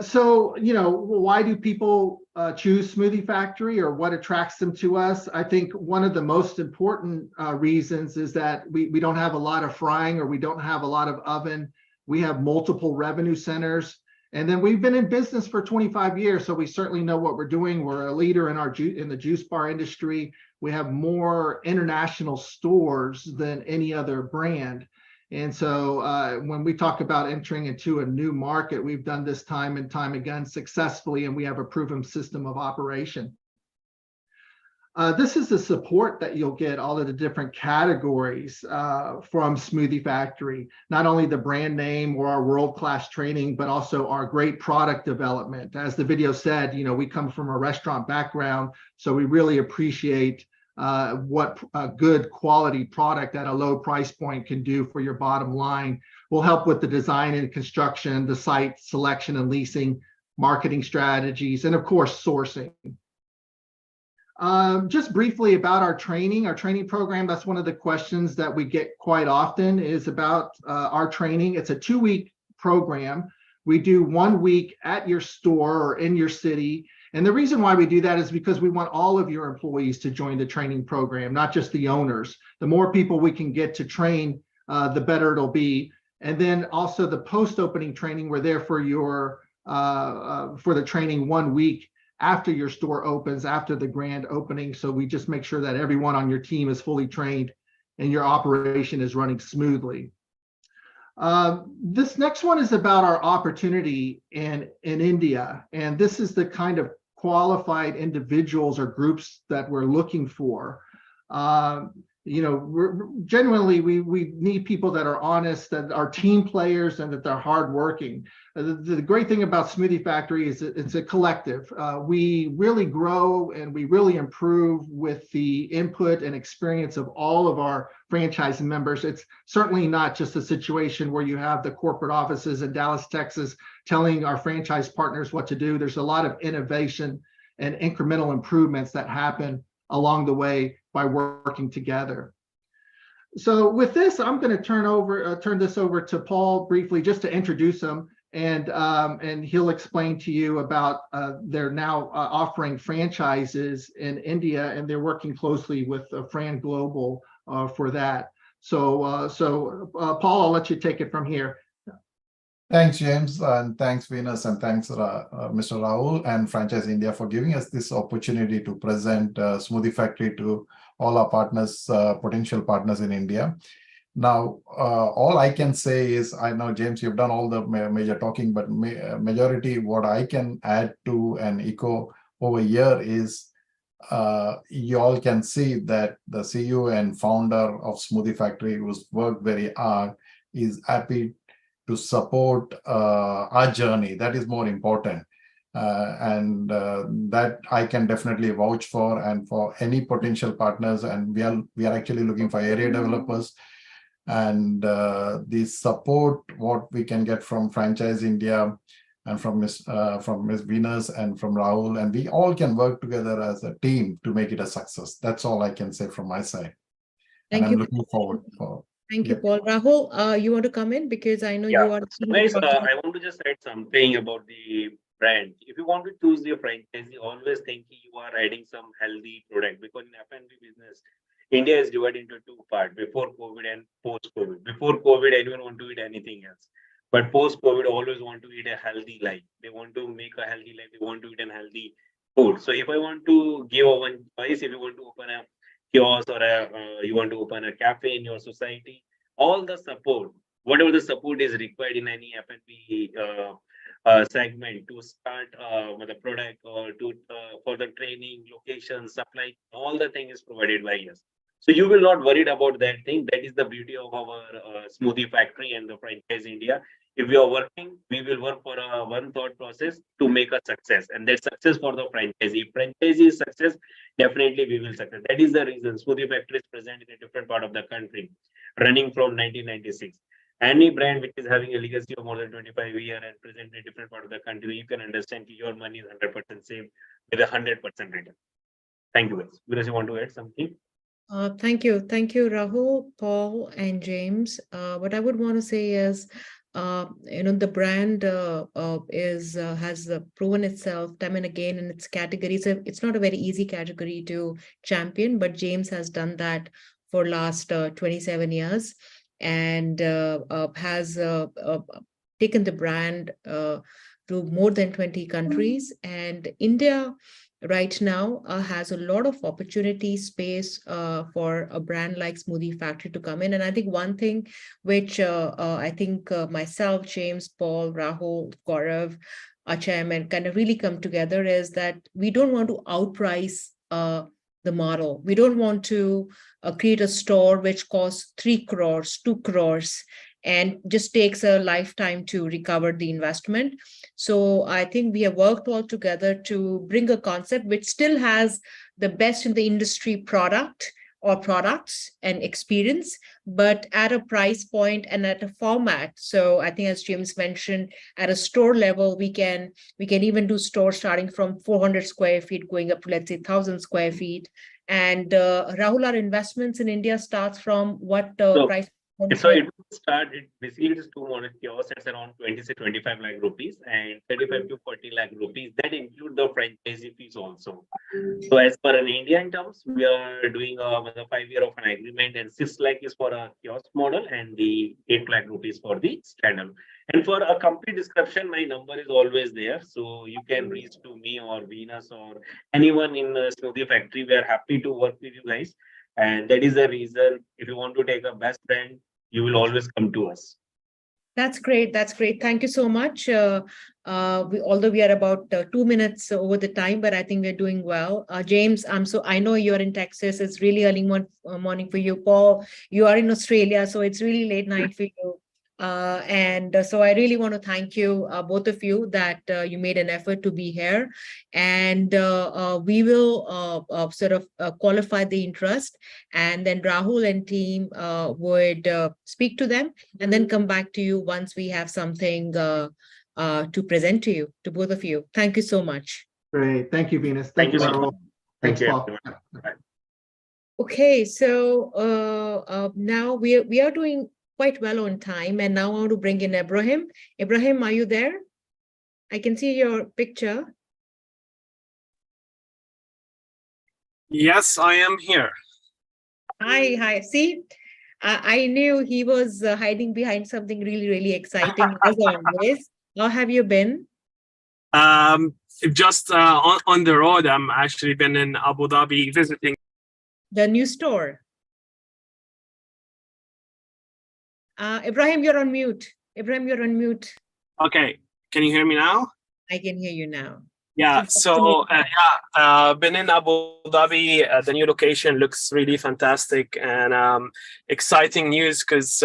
So, you know, why do people choose Smoothie Factory, or what attracts them to us? I think one of the most important reasons is that we don't have a lot of frying, or we don't have a lot of oven. We have multiple revenue centers. And then we've been in business for 25 years, so we certainly know what we're doing. We're a leader in the juice bar industry. We have more international stores than any other brand. And so when we talk about entering into a new market, we've done this time and time again successfully, and we have a proven system of operation. This is the support that you'll get, all of the different categories from Smoothie Factory, not only the brand name or our world-class training, but also our great product development. As the video said, you know, we come from a restaurant background, so we really appreciate what a good quality product at a low price point can do for your bottom line. We'll help with the design and construction, the site selection and leasing, marketing strategies, and of course, sourcing. Just briefly about our training program. That's one of the questions that we get quite often, is about our training. It's a 2-week program. We do 1 week at your store or in your city. And the reason why we do that is because we want all of your employees to join the training program, not just the owners. The more people we can get to train, the better it'll be. And then also the post-opening training, we're there for your for the training 1 week after your store opens, after the grand opening. So we just make sure that everyone on your team is fully trained and your operation is running smoothly. This next one is about our opportunity in India. And this is the kind of qualified individuals or groups that we're looking for. You know, generally we need people that are honest, that are team players, and that they're hardworking. The great thing about Smoothie Factory is that it's a collective. We really grow and we really improve with the input and experience of all of our franchise members. It's certainly not just a situation where you have the corporate offices in Dallas, Texas, telling our franchise partners what to do. There's a lot of innovation and incremental improvements that happen along the way by working together. So with this, I'm going to turn this over to Paul briefly, just to introduce him, and he'll explain to you about they're now offering franchises in India, and they're working closely with Fran Global for that. So Paul, I'll let you take it from here. Thanks, James, and thanks, Venus, and thanks, Mr. Rahul and Franchise India for giving us this opportunity to present Smoothie Factory to all our partners, potential partners in India. Now, all I can say is, I know, James, you've done all the major talking, but majority what I can add to and echo over here is you all can see that the CEO and founder of Smoothie Factory, who's worked very hard, is happy to support our journey. That is more important. And that I can definitely vouch for, and for any potential partners. And we are actually looking for area developers. And the support what we can get from Franchise India and from Ms. Venus and from Rahul, and we all can work together as a team to make it a success. That's all I can say from my side. Thank you. I'm looking forward for. Thank you, Paul. Rahul, you want to come in, because I know you are. So guys, I want to just add something about the brand. If you want to choose your franchise, always think you are adding some healthy product, because in F&B business, India is divided into 2 parts: before COVID and post COVID. Before COVID, anyone want to eat anything else, but post COVID, always want to eat a healthy life. They want to make a healthy life. They want to eat a healthy food. So if I want to give one choice, if you want to open a kiosk or you want to open a cafe in your society, all the support, whatever the support is required in any F&B segment to start with a product, or to for the training, location, supply, all the thing is provided by us. So you will not worried about that thing. That is the beauty of our smoothie factory and the franchise India. If we are working, we will work for a one thought process to make a success, and that success for the franchisee. If franchisee is success, definitely we will success. That is the reason Smoothie Factory is present in a different part of the country, running from 1996. Any brand which is having a legacy of more than 25 years and present in a different part of the country, you can understand your money is 100% safe with a 100% return. Thank you, guys. Viras, you want to add something? Thank you, Rahul, Paul, and James. What I would want to say is, the brand has proven itself time and again in its category. So it's not a very easy category to champion, but James has done that for last 27 years and has taken the brand to more than 20 countries. And India right now has a lot of opportunity space for a brand like Smoothie Factory to come in. And I think one thing which I think myself, James, Paul, Rahul, Gaurav, our chairman, kind of really come together is that we don't want to outprice the model. We don't want to create a store which costs 3 crores, 2 crores, and just takes a lifetime to recover the investment. So I think we have worked all together to bring a concept which still has the best in the industry product or products and experience, but at a price point and at a format. So I think, as James mentioned, at a store level, we can even do stores starting from 400 square feet going up to, let's say, 1,000 square feet. And Rahul, our investments in India starts from what price? So it started, basically it is 2 model kiosks, it's around 25 lakh rupees and 35 to 40 lakh rupees. That include the franchisee fees also. So as per an Indian terms, we are doing a 5 year of an agreement, and 6 lakh is for a kiosk model and the 8 lakh rupees for the standalone. And for a complete description, my number is always there. So you can reach to me or Venus or anyone in the Smoothie Factory. We are happy to work with you guys. And that is the reason, if you want to take a best brand, you will always come to us. That's great. That's great. Thank you so much. Although we are about 2 minutes over the time, but I think we're doing well. James, I know you're in Texas. It's really early morning for you. Paul, you are in Australia, so it's really late night for you. So I really want to thank you, both of you, that you made an effort to be here. And we will sort of qualify the interest. And then Rahul and team would speak to them and then come back to you once we have something to present to you, to both of you. Thank you so much. Great. Thank you, Venus. Thank you, Rahul. Thanks, Thank Paul. Okay, so now we are doing quite well on time, and now I want to bring in Ibrahim. Ibrahim, are you there? I can see your picture. Yes, I am here. Hi. See, I knew he was hiding behind something really, really exciting. As always. How have you been? Just on the road. I'm actually been in Abu Dhabi visiting the new store. Ibrahim, you're on mute. Ibrahim, you're on mute. Okay, can you hear me now? I can hear you now. Yeah, so been in Abu Dhabi. The new location looks really fantastic, and exciting news because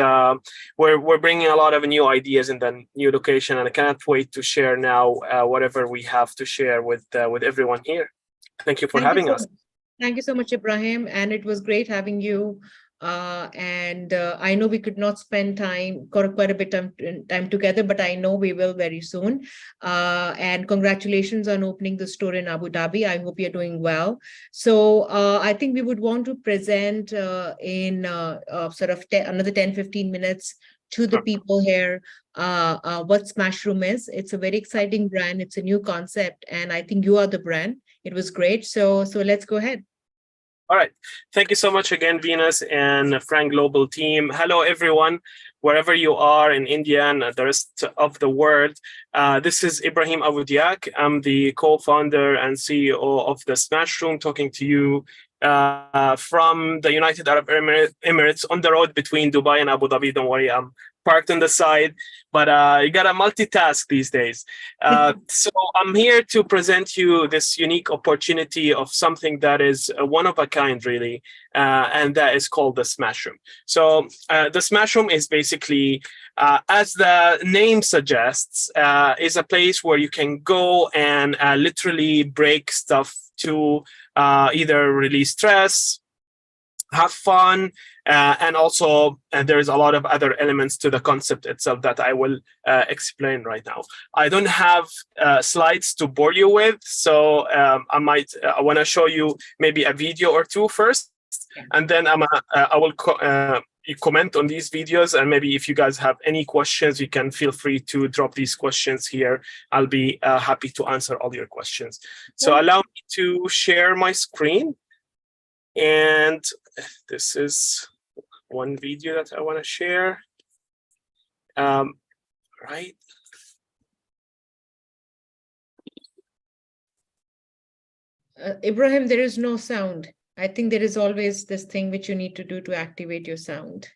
we're bringing a lot of new ideas in the new location, and I cannot wait to share now whatever we have to share with everyone here. Thank you for having us. Thank you so much, Ibrahim, and it was great having you. I know we could not spend quite a bit of time together, but I know we will very soon. And congratulations on opening the store in Abu Dhabi. I hope you're doing well. So I think we would want to present in sort of another 10-15 minutes to the people here what Smashroom is. It's a very exciting brand. It's a new concept, and I think you are the brand. It was great. So let's go ahead. All right. Thank you so much again, Venus and Frank Global team. Hello, everyone, wherever you are in India and the rest of the world. This is Ibrahim Avoudiak. I'm the co-founder and CEO of the Smashroom, talking to you from the United Arab Emirates on the road between Dubai and Abu Dhabi. Don't worry, I'm parked on the side, but you gotta multitask these days. So I'm here to present you this unique opportunity of something that is one of a kind, really, and that is called the Smash Room. So the Smash Room is basically, as the name suggests, is a place where you can go and literally break stuff to either release stress, have fun, and also there's a lot of other elements to the concept itself that I will explain right now. I don't have slides to bore you with, so I want to show you maybe a video or two first, and then I will comment on these videos, and maybe if you guys have any questions, you can feel free to drop these questions here. I'll be happy to answer all your questions. So allow me to share my screen. And this is one video that I want to share. Right. Ibrahim, there is no sound. I think there is always this thing which you need to do to activate your sound.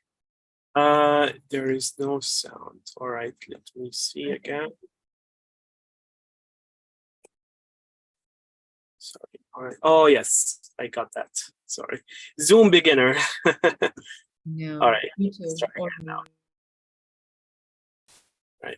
There is no sound. All right, let me see again. Sorry. All right. Oh, yes, I got that. Sorry. Zoom beginner. Yeah. All right. Me too. Let's try again now. Right.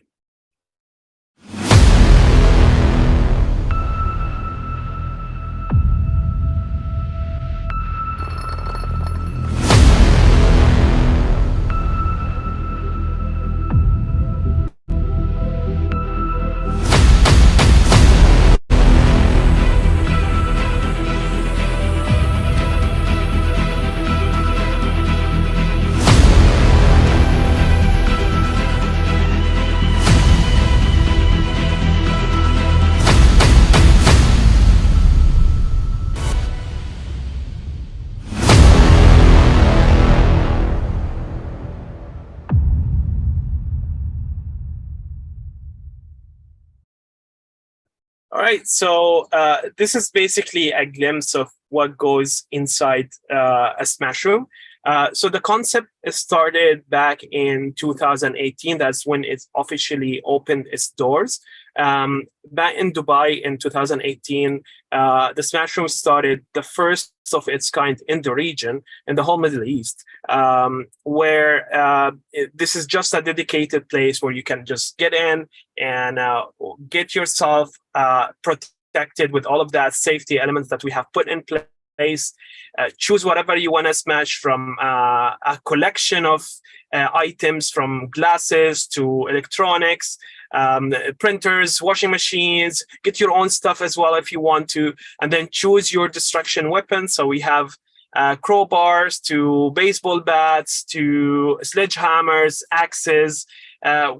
All right, so this is basically a glimpse of what goes inside a Smash Room. So the concept started back in 2018. That's when it officially opened its doors. Back in Dubai in 2018, the Smash Room started the first of its kind in the region, in the whole Middle East, where this is just a dedicated place where you can just get in and get yourself protected with all of that safety elements that we have put in place. Choose whatever you want to smash, from a collection of items, from glasses to electronics, printers, washing machines. Get your own stuff as well if you want to, and then choose your destruction weapons. So we have crowbars to baseball bats to sledgehammers, axes,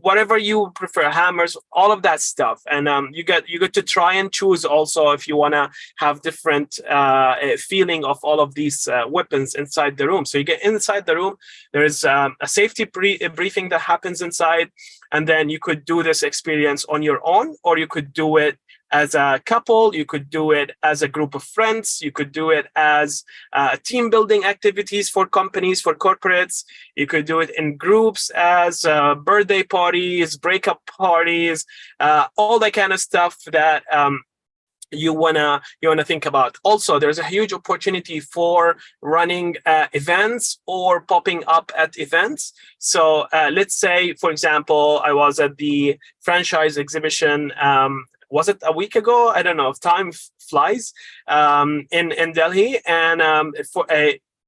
whatever you prefer, hammers, all of that stuff. And you get to try and choose also if you want to have different feeling of all of these weapons inside the room. So you get inside the room, there's a safety briefing that happens inside, and then you could do this experience on your own, or you could do it as a couple, you could do it as a group of friends, you could do it as team building activities for companies, for corporates, you could do it in groups as birthday parties, breakup parties, all that kind of stuff that you wanna think about. Also, there's a huge opportunity for running events or popping up at events. So let's say, for example, I was at the franchise exhibition. Was it a week ago? I don't know. Time flies. In Delhi, and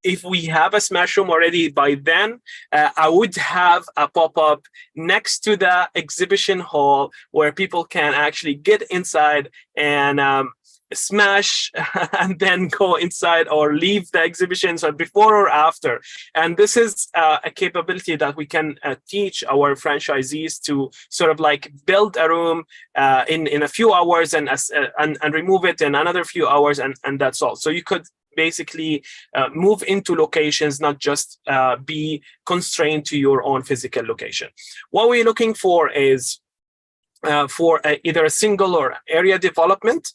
if we have a Smash Room already by then, I would have a pop-up next to the exhibition hall where people can actually get inside and smash and then go inside or leave the exhibition, so before or after. And this is a capability that we can teach our franchisees to sort of like build a room in a few hours and remove it in another few hours, and that's all. So you could basically move into locations, not just be constrained to your own physical location. What we're looking for is for either a single or area development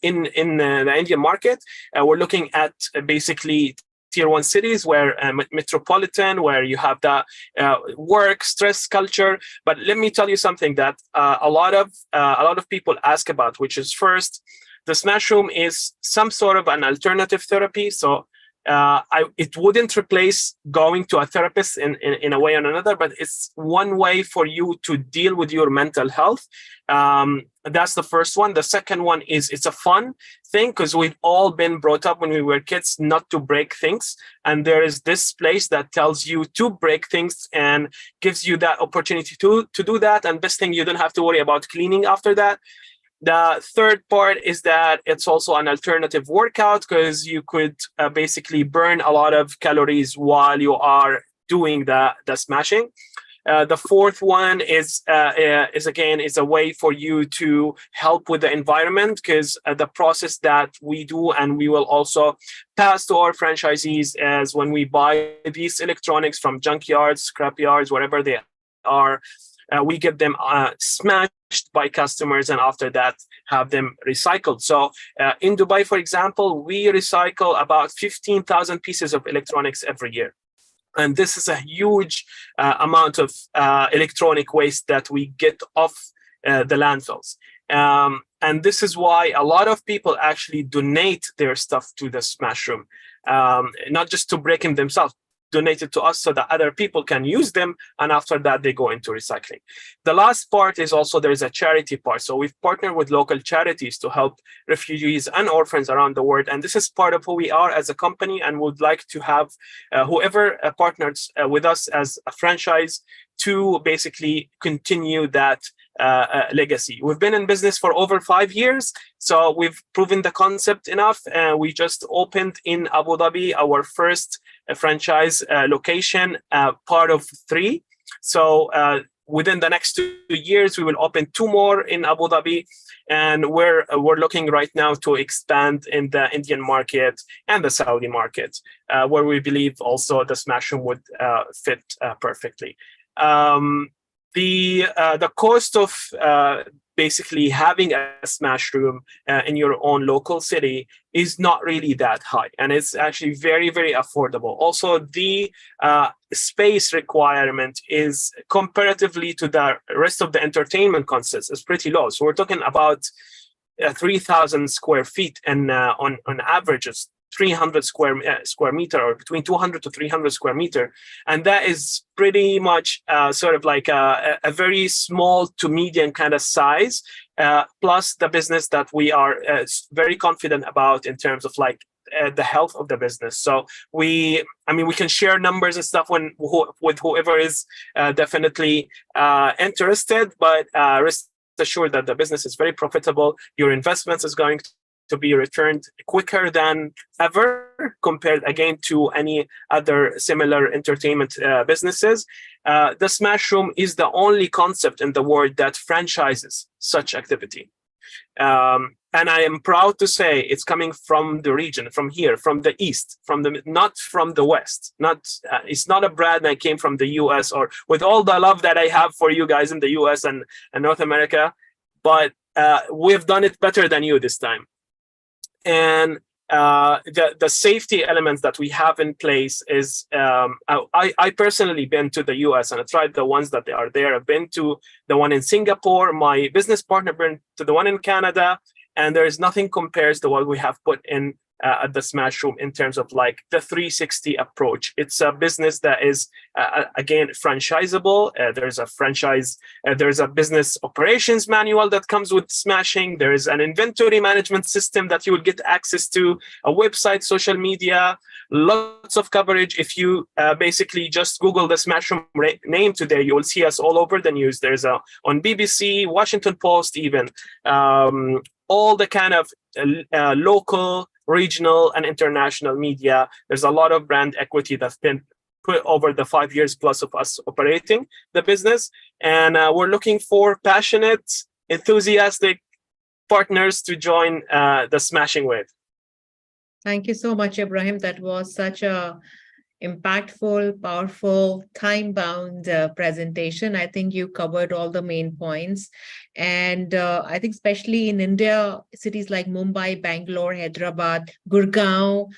in the Indian market. We're looking at basically tier 1 cities where metropolitan, where you have the work stress culture. But let me tell you something that a lot of people ask about, which is first, the Smash Room is some sort of an alternative therapy. So it wouldn't replace going to a therapist in a way or another, but it's one way for you to deal with your mental health. That's the first one. The second one is it's a fun thing, because we've all been brought up when we were kids not to break things. And there is this place that tells you to break things and gives you that opportunity to do that. And best thing, you don't have to worry about cleaning after that. The third part is that it's also an alternative workout, because you could basically burn a lot of calories while you are doing the smashing. The fourth one is a way for you to help with the environment, because the process that we do and we will also pass to our franchisees is when we buy these electronics from junkyards, scrapyards, wherever they are, we get them smashed by customers, and after that have them recycled. So in Dubai, for example, we recycle about 15,000 pieces of electronics every year. And this is a huge amount of electronic waste that we get off the landfills. And this is why a lot of people actually donate their stuff to the Smash Room, not just to break them themselves, donate it to us so that other people can use them, and after that they go into recycling. The last part is also there's a charity part. So we've partnered with local charities to help refugees and orphans around the world, and this is part of who we are as a company, and would like to have whoever partners with us as a franchise to basically continue that legacy. We've been in business for over 5 years, so we've proven the concept enough. We just opened in Abu Dhabi our first franchise location, part of 3. So within the next 2 years, we will open 2 more in Abu Dhabi, and we're looking right now to expand in the Indian market and the Saudi market, where we believe also the Smash Room would fit perfectly. The cost of basically having a Smash Room in your own local city is not really that high, and it's actually very, very affordable. Also, the space requirement is comparatively to the rest of the entertainment concepts is pretty low. So we're talking about 3,000 square feet, and on average, it's 300 square meter, or between 200 to 300 square meter, and that is pretty much sort of like a very small to medium kind of size, plus the business that we are very confident about in terms of like the health of the business. So we can share numbers and stuff with whoever is definitely interested, but rest assured that the business is very profitable. Your investments is going to be returned quicker than ever, compared again to any other similar entertainment businesses. The Smash Room is the only concept in the world that franchises such activity. And I am proud to say it's coming from the region, from here, from the East, not from the West. It's not a brand that came from the US, or with all the love that I have for you guys in the US and North America, but we've done it better than you this time. And the safety elements that we have in place is, I personally been to the US and I tried the ones that are there. I've been to the one in Singapore. My business partner been to the one in Canada, and there is nothing compares to what we have put in at the Smash Room in terms of like the 360 approach. It's a business that is again franchisable. There's a franchise. There's a business operations manual that comes with smashing. There is an inventory management system that you will get access to, a website, social media, lots of coverage. If you basically just Google the Smash Room name today, you will see us all over the news. There's on BBC, Washington Post, even all the kind of local, regional, and international media. There's a lot of brand equity that's been put over the 5 years plus of us operating the business. And we're looking for passionate, enthusiastic partners to join the smashing with. Thank you so much, Ibrahim. That was such a impactful, powerful, time-bound presentation. I think you covered all the main points. And I think especially in India, cities like Mumbai, Bangalore, Hyderabad, Gurgaon,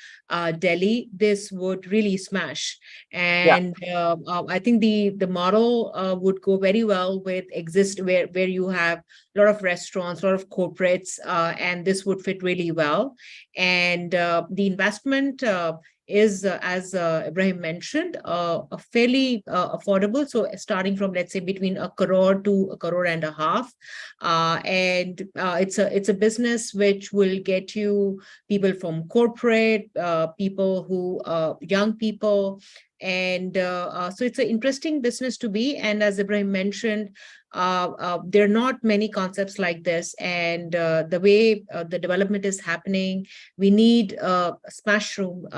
Delhi, this would really smash. And I think the model would go very well with where you have a lot of restaurants, a lot of corporates, and this would fit really well. And the investment is, as Ibrahim mentioned, a fairly affordable. So starting from, let's say, between 1 crore to 1.5 crore. And it's a business which will get you people from corporate, people who, young people. And so it's an interesting business to be. And as Ibrahim mentioned, there are not many concepts like this. And the way the development is happening, we need a smash room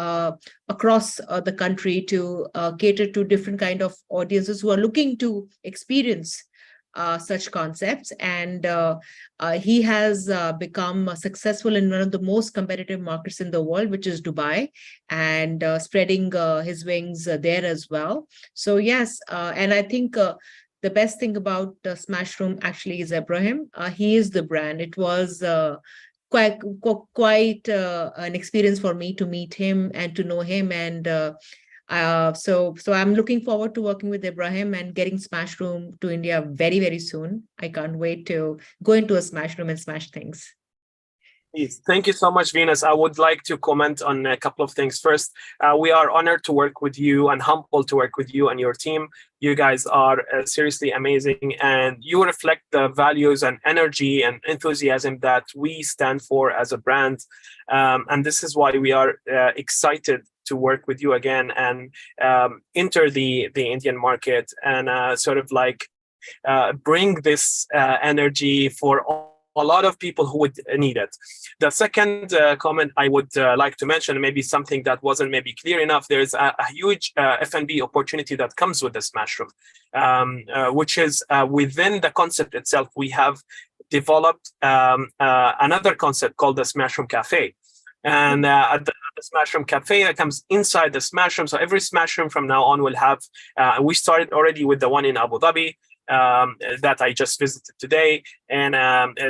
across the country to cater to different kind of audiences who are looking to experience such concepts. And he has become successful in one of the most competitive markets in the world, which is Dubai, and spreading his wings there as well. So yes, and I think the best thing about Smash Room actually is Ibrahim. He is the brand. It was quite an experience for me to meet him and to know him. And so I'm looking forward to working with Ibrahim and getting Smash Room to India very, very soon. I can't wait to go into a Smash Room and smash things. Thank you so much, Venus. I would like to comment on a couple of things. First, we are honored to work with you and humbled to work with you and your team. You guys are seriously amazing, and you reflect the values and energy and enthusiasm that we stand for as a brand. And this is why we are excited to work with you again and enter the Indian market and sort of like bring this energy for a lot of people who would need it. The second comment I would like to mention, maybe something that wasn't maybe clear enough, there's a huge F&B opportunity that comes with the Smash Room, which is within the concept itself. We have developed another concept called the Smash Room Cafe. And at the Smash Room Cafe that comes inside the Smash Room. So every Smash Room from now on will have, we started already with the one in Abu Dhabi, that I just visited today, and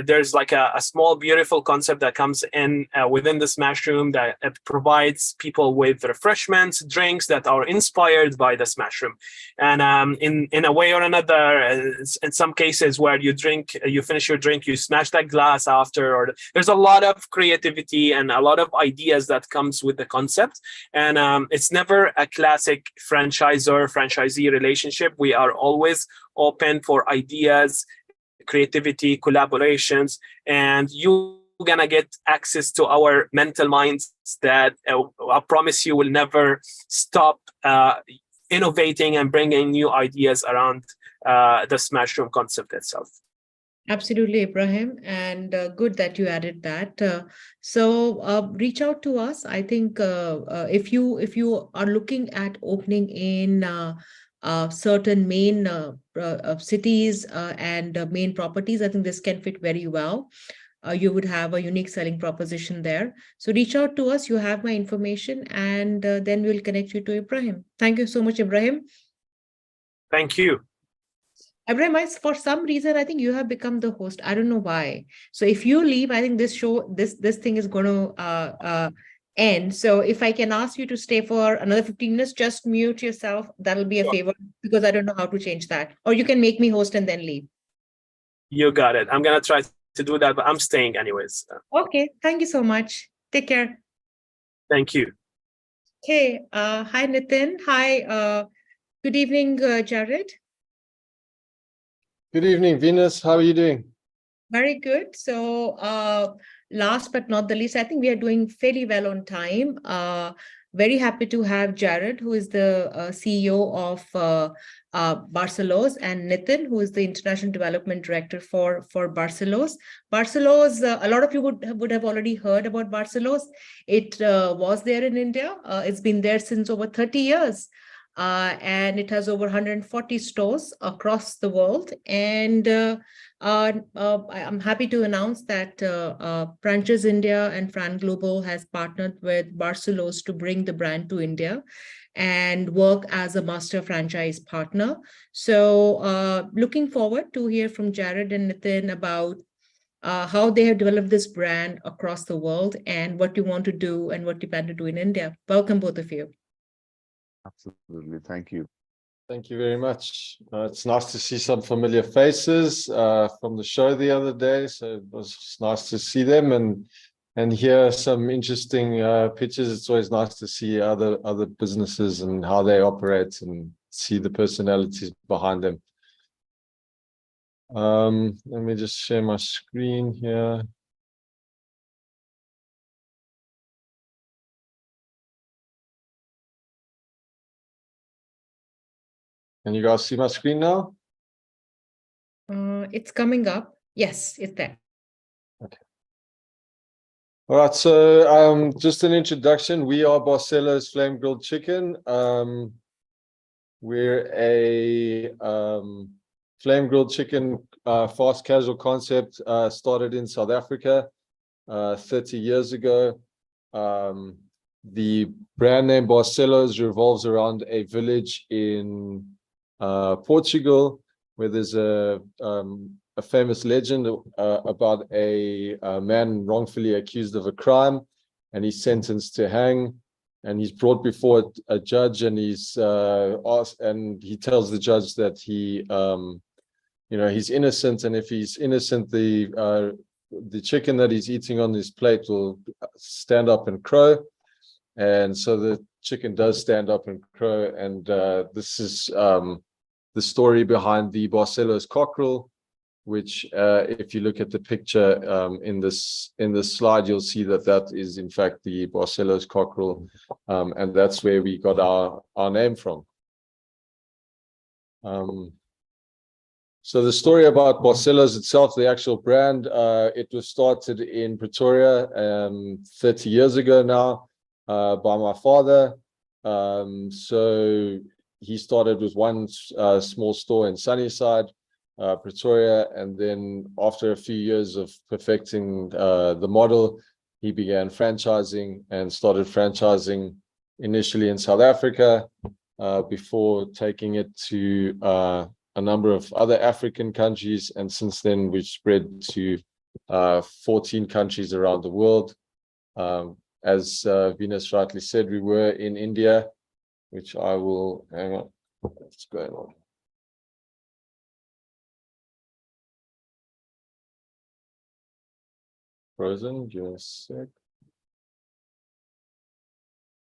there's like a small beautiful concept that comes in within the Smash Room that provides people with refreshments, drinks that are inspired by the Smash Room. And in a way or another, in some cases where you finish your drink, you smash that glass after, or there's a lot of creativity and a lot of ideas that comes with the concept. And it's never a classic franchisee relationship. We are always open for ideas, creativity, collaborations, and you're gonna get access to our mental minds that I promise you will never stop innovating and bringing new ideas around the Smash Room concept itself. Absolutely, Ibrahim, and good that you added that. So reach out to us. I think if you are looking at opening in certain main cities and main properties, I think this can fit very well. You would have a unique selling proposition there. So reach out to us. You have my information, and then we'll connect you to Ibrahim. Thank you so much, Ibrahim. Thank you. Ibrahim, for some reason, I think you have become the host. I don't know why. So if you leave, I think this thing is going to end. So if I can ask you to stay for another 15 minutes, just mute yourself. That'll be a favor, because I don't know how to change that. Or you can make me host and then leave. You got it. I'm going to try to do that, but I'm staying anyways. Okay. Thank you so much. Take care. Thank you. Okay. Hi, Nitin. Hi. Good evening, Jared. Good evening, Venus. How are you doing? Very good. So last but not the least, I think we are doing fairly well on time. Very happy to have Jared, who is the CEO of Barcelos, and Nitin, who is the International Development Director for Barcelos. Barcelos, a lot of you would have already heard about Barcelos. It was there in India. It's been there since over 30 years. And it has over 140 stores across the world. And I'm happy to announce that Franchise India and Fran Global has partnered with Barcelos to bring the brand to India. and work as a master franchise partner. So looking forward to hear from Jared and Nitin about how they have developed this brand across the world and what you want to do and what you plan to do in India. Welcome, both of you. Absolutely. Thank you. Thank you very much. It's nice to see some familiar faces from the show the other day. So it was nice to see them and hear some interesting pitches. It's always nice to see other businesses and how they operate and see the personalities behind them. Let me just share my screen here. Can you guys see my screen now? It's coming up. Yes, it's there. Okay. All right, so just an introduction. We are Barcelo's Flame Grilled Chicken. We're a flame grilled chicken fast casual concept started in South Africa 30 years ago. The brand name Barcelo's revolves around a village in Portugal, where there's a famous legend about a man wrongfully accused of a crime, and he's sentenced to hang, and he's brought before a judge, and he's asked, and he tells the judge that he, he's innocent, and if he's innocent, the chicken that he's eating on his plate will stand up and crow, and so the chicken does stand up and crow, and this is the story behind the Barcelo's cockerel, which if you look at the picture in this slide, you'll see that is in fact the Barcelo's cockerel, and that's where we got our name from. So the story about Barcelo's itself, the actual brand, it was started in Pretoria 30 years ago now by my father. So he started with one small store in Sunnyside, Pretoria, and then after a few years of perfecting the model, he began franchising and started franchising initially in South Africa before taking it to a number of other African countries, and since then we've spread to 14 countries around the world. As Venus rightly said, we were in India, which I will, hang on, what's going on? Frozen, just a sec.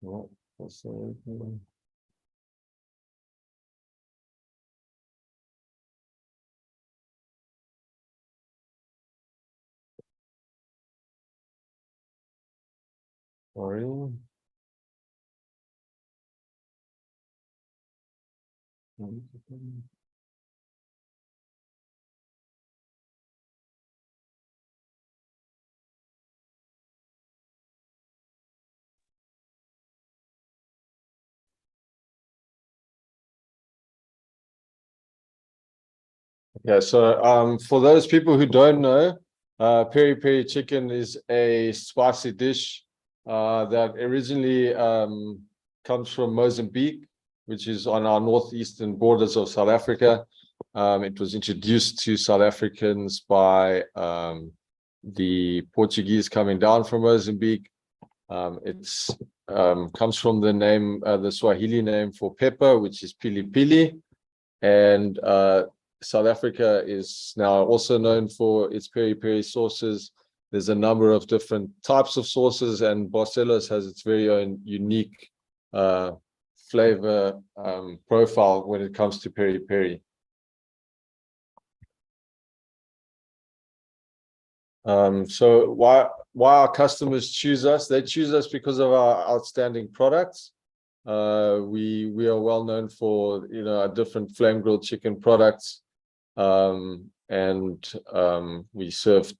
Oh, what's that? Sorry. Yeah, so for those people who don't know, peri peri chicken is a spicy dish that originally comes from Mozambique, which is on our northeastern borders of South Africa. It was introduced to South Africans by the Portuguese coming down from Mozambique. It's comes from the name, the Swahili name for pepper, which is pili pili, and South Africa is now also known for its peri peri sauces. There's a number of different types of sauces, and Barcelo's has its very own unique flavor profile when it comes to peri peri. So why our customers choose us? They choose us because of our outstanding products. We are well known for our different flame grilled chicken products, and we serve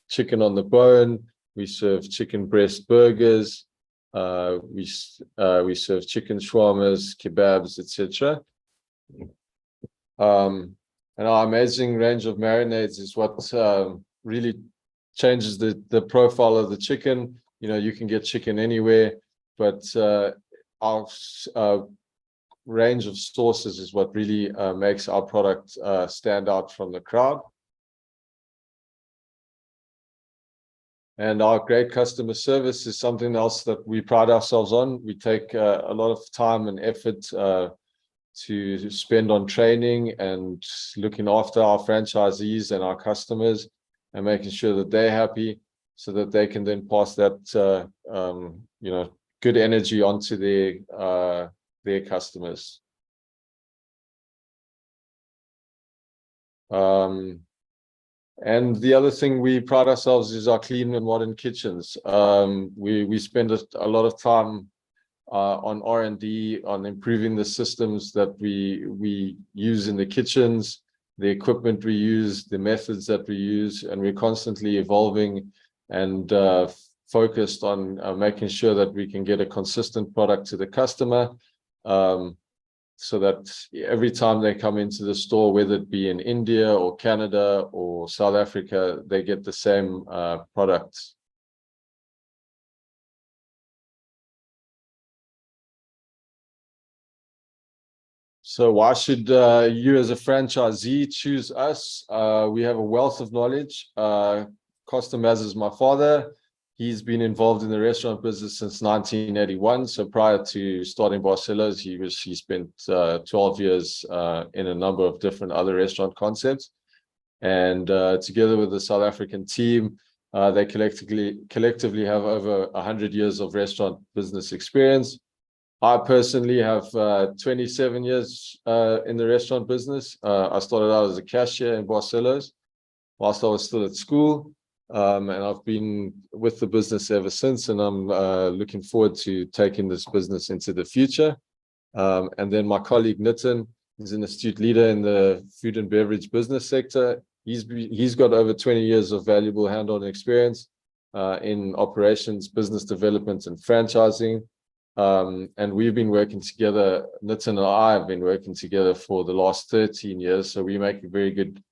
chicken on the bone. We serve chicken breast burgers. We serve chicken shawarmas, kebabs, etc. And our amazing range of marinades is what really changes the profile of the chicken. You can get chicken anywhere, but our range of sauces is what really makes our product stand out from the crowd. And our great customer service is something else that we pride ourselves on. We take a lot of time and effort to spend on training and looking after our franchisees and our customers and making sure that they're happy so that they can then pass that good energy onto their customers. And the other thing we pride ourselves is our clean and modern kitchens. We spend a lot of time on R&D, on improving the systems that we use in the kitchens, the equipment we use, the methods that we use, and we're constantly evolving and focused on making sure that we can get a consistent product to the customer, so that every time they come into the store, whether it be in India or Canada or South Africa, they get the same products. So why should you as a franchisee choose us? We have a wealth of knowledge. Costa Maz is my father. He's been involved in the restaurant business since 1981. So prior to starting Barcelos, he spent 12 years in a number of different other restaurant concepts. And together with the South African team, they collectively have over 100 years of restaurant business experience. I personally have 27 years in the restaurant business. I started out as a cashier in Barcelos whilst I was still at school. And I've been with the business ever since, and I'm looking forward to taking this business into the future. And then my colleague Nitin is an astute leader in the food and beverage business sector. He's got over 20 years of valuable hands-on experience in operations, business development, and franchising. And we've been working together, Nitin and I have been working together for the last 13 years. So we make a very good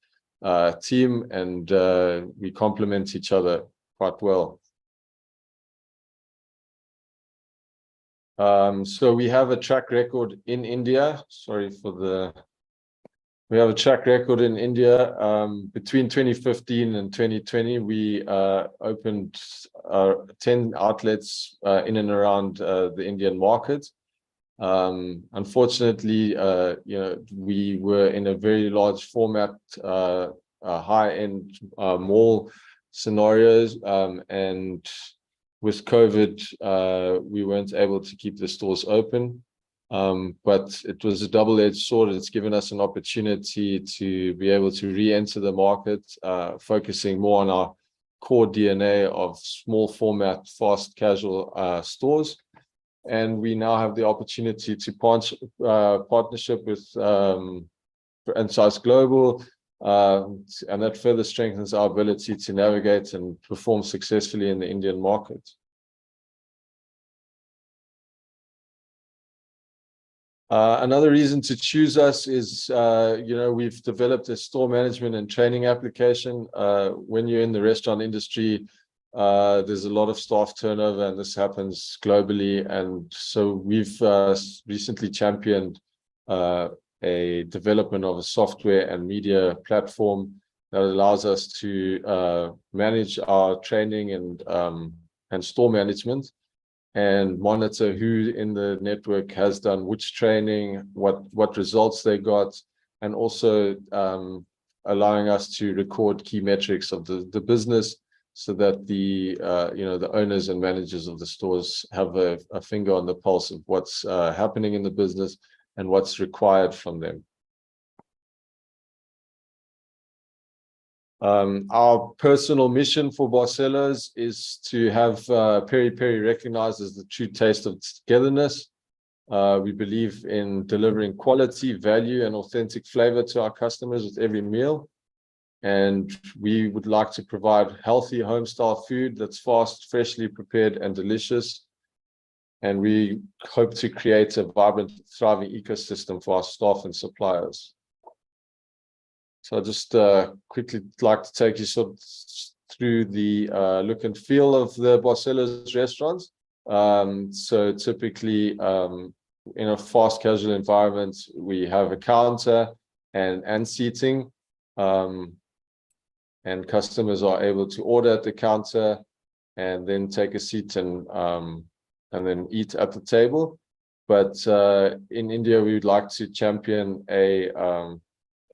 team, and we complement each other quite well. So we have a track record in India. We have a track record in India. Between 2015 and 2020, we opened 10 outlets in and around the Indian market. Unfortunately, we were in a very large format, high-end mall scenarios, and with COVID, we weren't able to keep the stores open. But it was a double-edged sword. It's given us an opportunity to be able to re-enter the market, focusing more on our core DNA of small format, fast casual stores. And we now have the opportunity to partnership with Franchise Global, and that further strengthens our ability to navigate and perform successfully in the Indian market. Another reason to choose us is, we've developed a store management and training application. When you're in the restaurant industry, there's a lot of staff turnover, and this happens globally. And so we've recently championed a development of a software and media platform that allows us to manage our training and store management, and monitor who in the network has done which training, what results they got, and also allowing us to record key metrics of the business, so that the owners and managers of the stores have a finger on the pulse of what's happening in the business and what's required from them. Our personal mission for Barcelos is to have Peri Peri recognized as the true taste of togetherness. We believe in delivering quality, value, and authentic flavor to our customers with every meal. And we would like to provide healthy home-style food that's fast, freshly prepared, and delicious. And we hope to create a vibrant, thriving ecosystem for our staff and suppliers. So I'll just quickly like to take you through the look and feel of the Barcelos restaurants. So typically, in a fast casual environment, we have a counter and seating, and customers are able to order at the counter and then take a seat and then eat at the table. But in India, we would like to champion a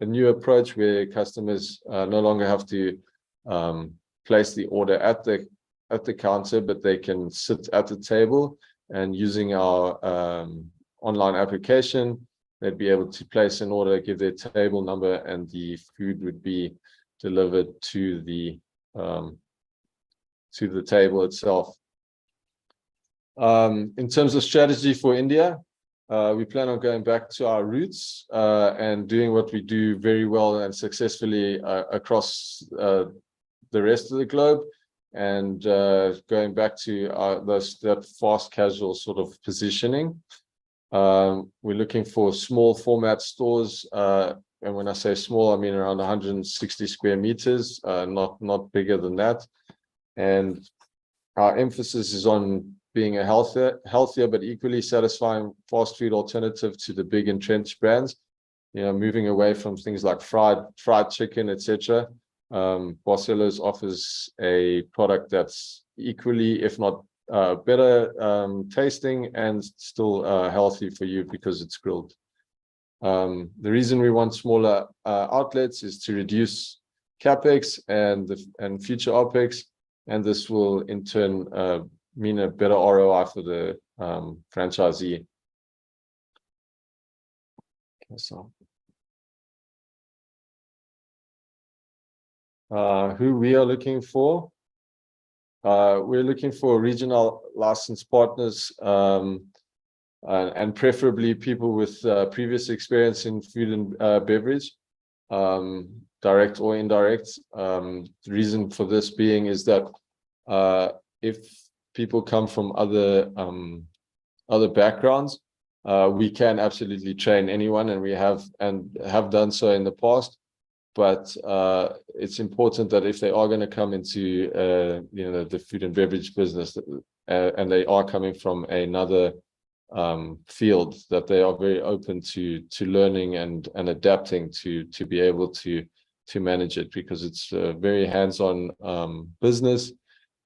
new approach where customers no longer have to place the order at the counter, but they can sit at the table, and using our online application, they'd be able to place an order, give their table number, and the food would be delivered to the table itself. In terms of strategy for India, we plan on going back to our roots and doing what we do very well and successfully across the rest of the globe, and going back to that fast casual sort of positioning. We're looking for small format stores, and when I say small, I mean around 160 square meters, not bigger than that. And our emphasis is on being a healthier but equally satisfying fast food alternative to the big entrenched brands. You know, moving away from things like fried chicken, etc. Barcelos offers a product that's equally, if not better tasting and still healthy for you because it's grilled. The reason we want smaller outlets is to reduce capex and future opex, and this will in turn mean a better ROI for the franchisee. Okay, so who we are looking for? We're looking for regional licensed partners, and preferably people with previous experience in food and beverage, direct or indirect. The reason for this being is that if people come from other backgrounds, we can absolutely train anyone, and we have done so in the past. But it's important that if they are going to come into the food and beverage business, and they are coming from another field, that they are very open to learning and adapting to be able to manage it, because it's a very hands-on business,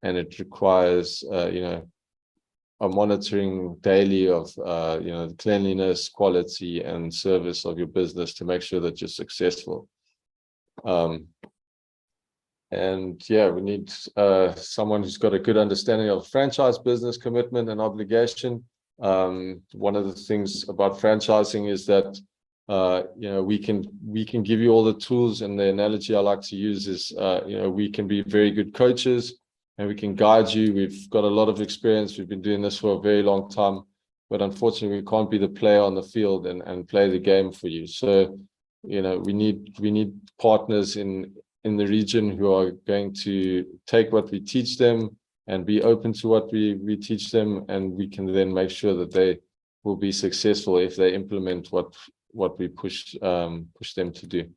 and it requires a monitoring daily of cleanliness, quality, and service of your business to make sure that you're successful. And yeah, we need someone who's got a good understanding of franchise business commitment and obligation. One of the things about franchising is that we can give you all the tools, and the analogy I like to use is we can be very good coaches, and we can guide you. We've got a lot of experience. We've been doing this for a very long time, but unfortunately we can't be the player on the field and play the game for you. So we need partners in the region who are going to take what we teach them and be open to what we teach them, and we can then make sure that they will be successful if they implement what we push them to do.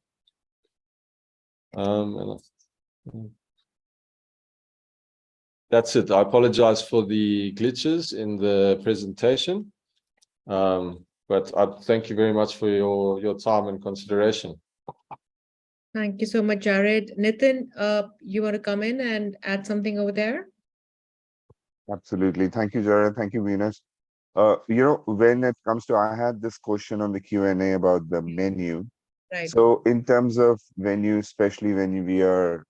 That's it. I apologize for the glitches in the presentation, but I thank you very much for your time and consideration. Thank you so much, Jared. Nitin, you want to come in and add something over there? Absolutely. Thank you, Jared. Thank you, Venus. When it comes to, I had this question on the Q&A about the menu. Right. So in terms of menu, especially when we are,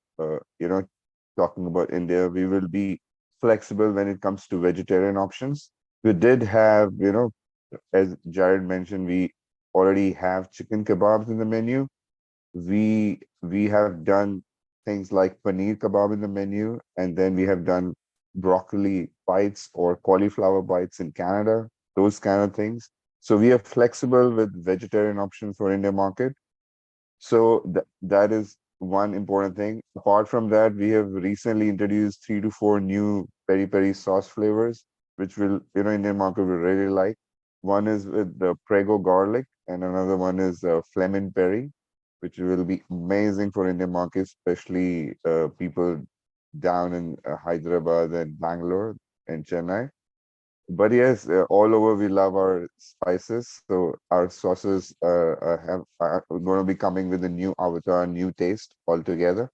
talking about India, we will be flexible when it comes to vegetarian options. We did have, as Jared mentioned, we already have chicken kebabs in the menu. We have done things like paneer kebab in the menu, and then we have done broccoli bites or cauliflower bites in Canada, those kind of things. So we are flexible with vegetarian options for India market. So that is one important thing. Apart from that, we have recently introduced 3 to 4 new peri-peri sauce flavors, which will, Indian market will really like. One is with the Prego garlic, and another one is Flemin peri, which will be amazing for Indian market, especially people down in Hyderabad and Bangalore and Chennai. But yes, all over we love our spices. So our sauces are going to be coming with a new avatar, new taste altogether.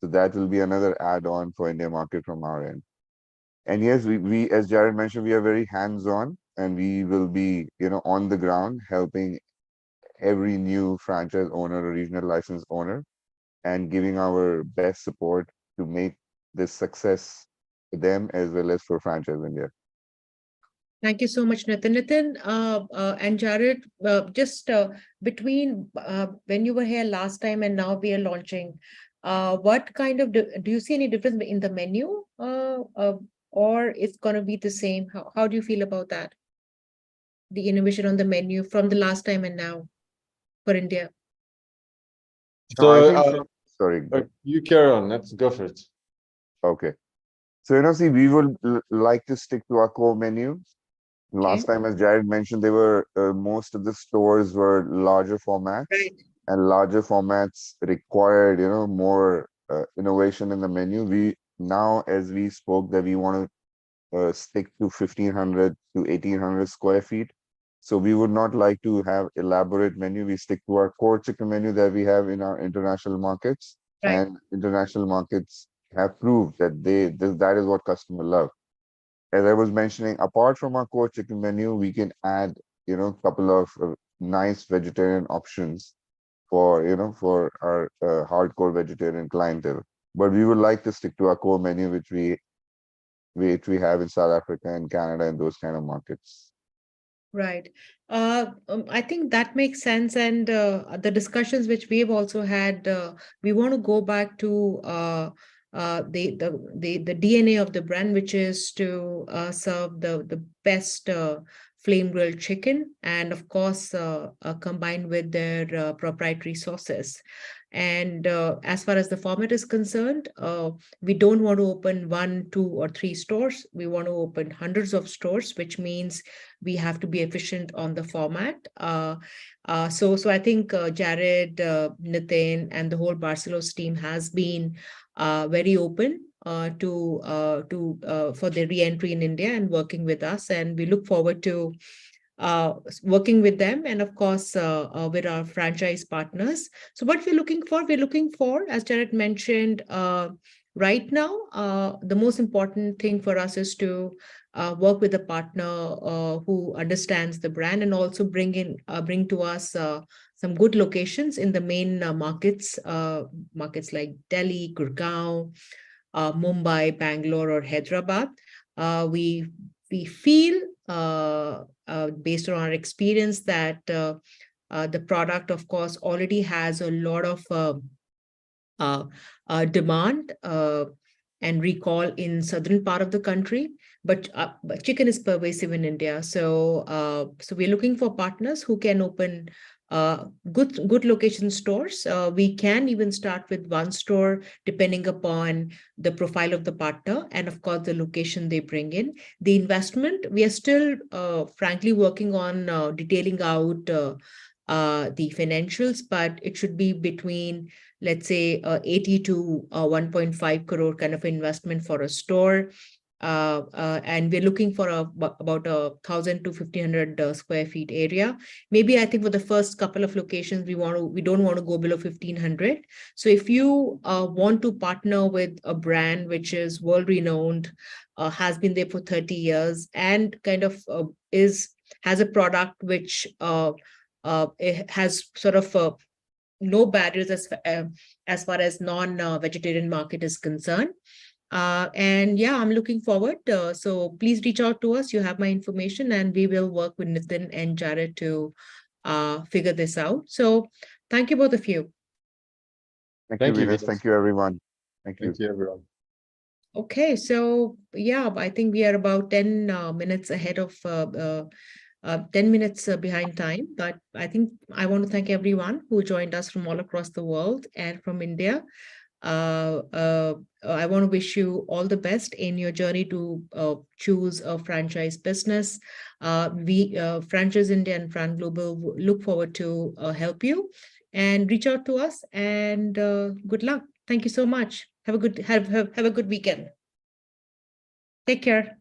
So that will be another add-on for India market from our end. And yes, we as Jared mentioned, we are very hands-on, and we will be, on the ground helping every new franchise owner or regional license owner, and giving our best support to make this success for them as well as for Franchise India. Thank you so much, Nitin. Nitin and Jared, just between when you were here last time and now we are launching, what kind of, do you see any difference in the menu or it's going to be the same? How do you feel about that? The innovation on the menu from the last time and now for India? So, sorry. You carry on. Let's go for it. Okay. So, see, we would like to stick to our core menu. Last time, as Jared mentioned, they were most of the stores were larger formats, and larger formats required, more innovation in the menu. We now, as we spoke, that we want to stick to 1,500 to 1,800 square feet. So we would not like to have elaborate menu. We stick to our core chicken menu that we have in our international markets, and international markets have proved that that is what customers love. As I was mentioning, apart from our core chicken menu, we can add, a couple of nice vegetarian options for, for our hardcore vegetarian clientele. But we would like to stick to our core menu, which we have in South Africa and Canada and those kind of markets. Right. I think that makes sense. And the discussions which we've also had, we want to go back to the DNA of the brand, which is to serve the best flame grilled chicken, and of course combined with their proprietary sauces. And as far as the format is concerned, we don't want to open 1, 2, or 3 stores. We want to open hundreds of stores, which means we have to be efficient on the format. So I think Jared, Nitin, and the whole Barcelos team has been very open for the re-entry in India and working with us. And we look forward to working with them, and of course with our franchise partners. So what we're looking for, as Jared mentioned, right now, the most important thing for us is to work with a partner who understands the brand, and also bring to us some good locations in the main markets like Delhi, Gurgaon, Mumbai, Bangalore, or Hyderabad. We feel, based on our experience, that the product, of course, already has a lot of demand and recall in southern part of the country, but chicken is pervasive in India. So we're looking for partners who can open good location stores. We can even start with 1 store, depending upon the profile of the partner and of course the location they bring in. The investment, we are still frankly working on detailing out the financials, but it should be between, let's say, 80 to 1.5 crore kind of investment for a store. And we're looking for about 1,000 to 1,500 square feet area. Maybe I think for the first couple of locations, we don't want to go below 1,500. So if you want to partner with a brand which is world renowned, has been there for 30 years, and kind of has a product which it has sort of no barriers as far as non-vegetarian market is concerned. And yeah, I'm looking forward. So please reach out to us. You have my information, and we will work with Nitin and Jared to figure this out. So thank you, both of you. Thank you, Venus. Thank you, everyone. Thank you, everyone. Okay, so yeah, I think we are about 10 minutes ahead of 10 minutes behind time, but I think I want to thank everyone who joined us from all across the world and from India. I want to wish you all the best in your journey to choose a franchise business. We Franchise India and Fran Global look forward to help you, and reach out to us, and good luck. Thank you so much. Have a good weekend. Take care.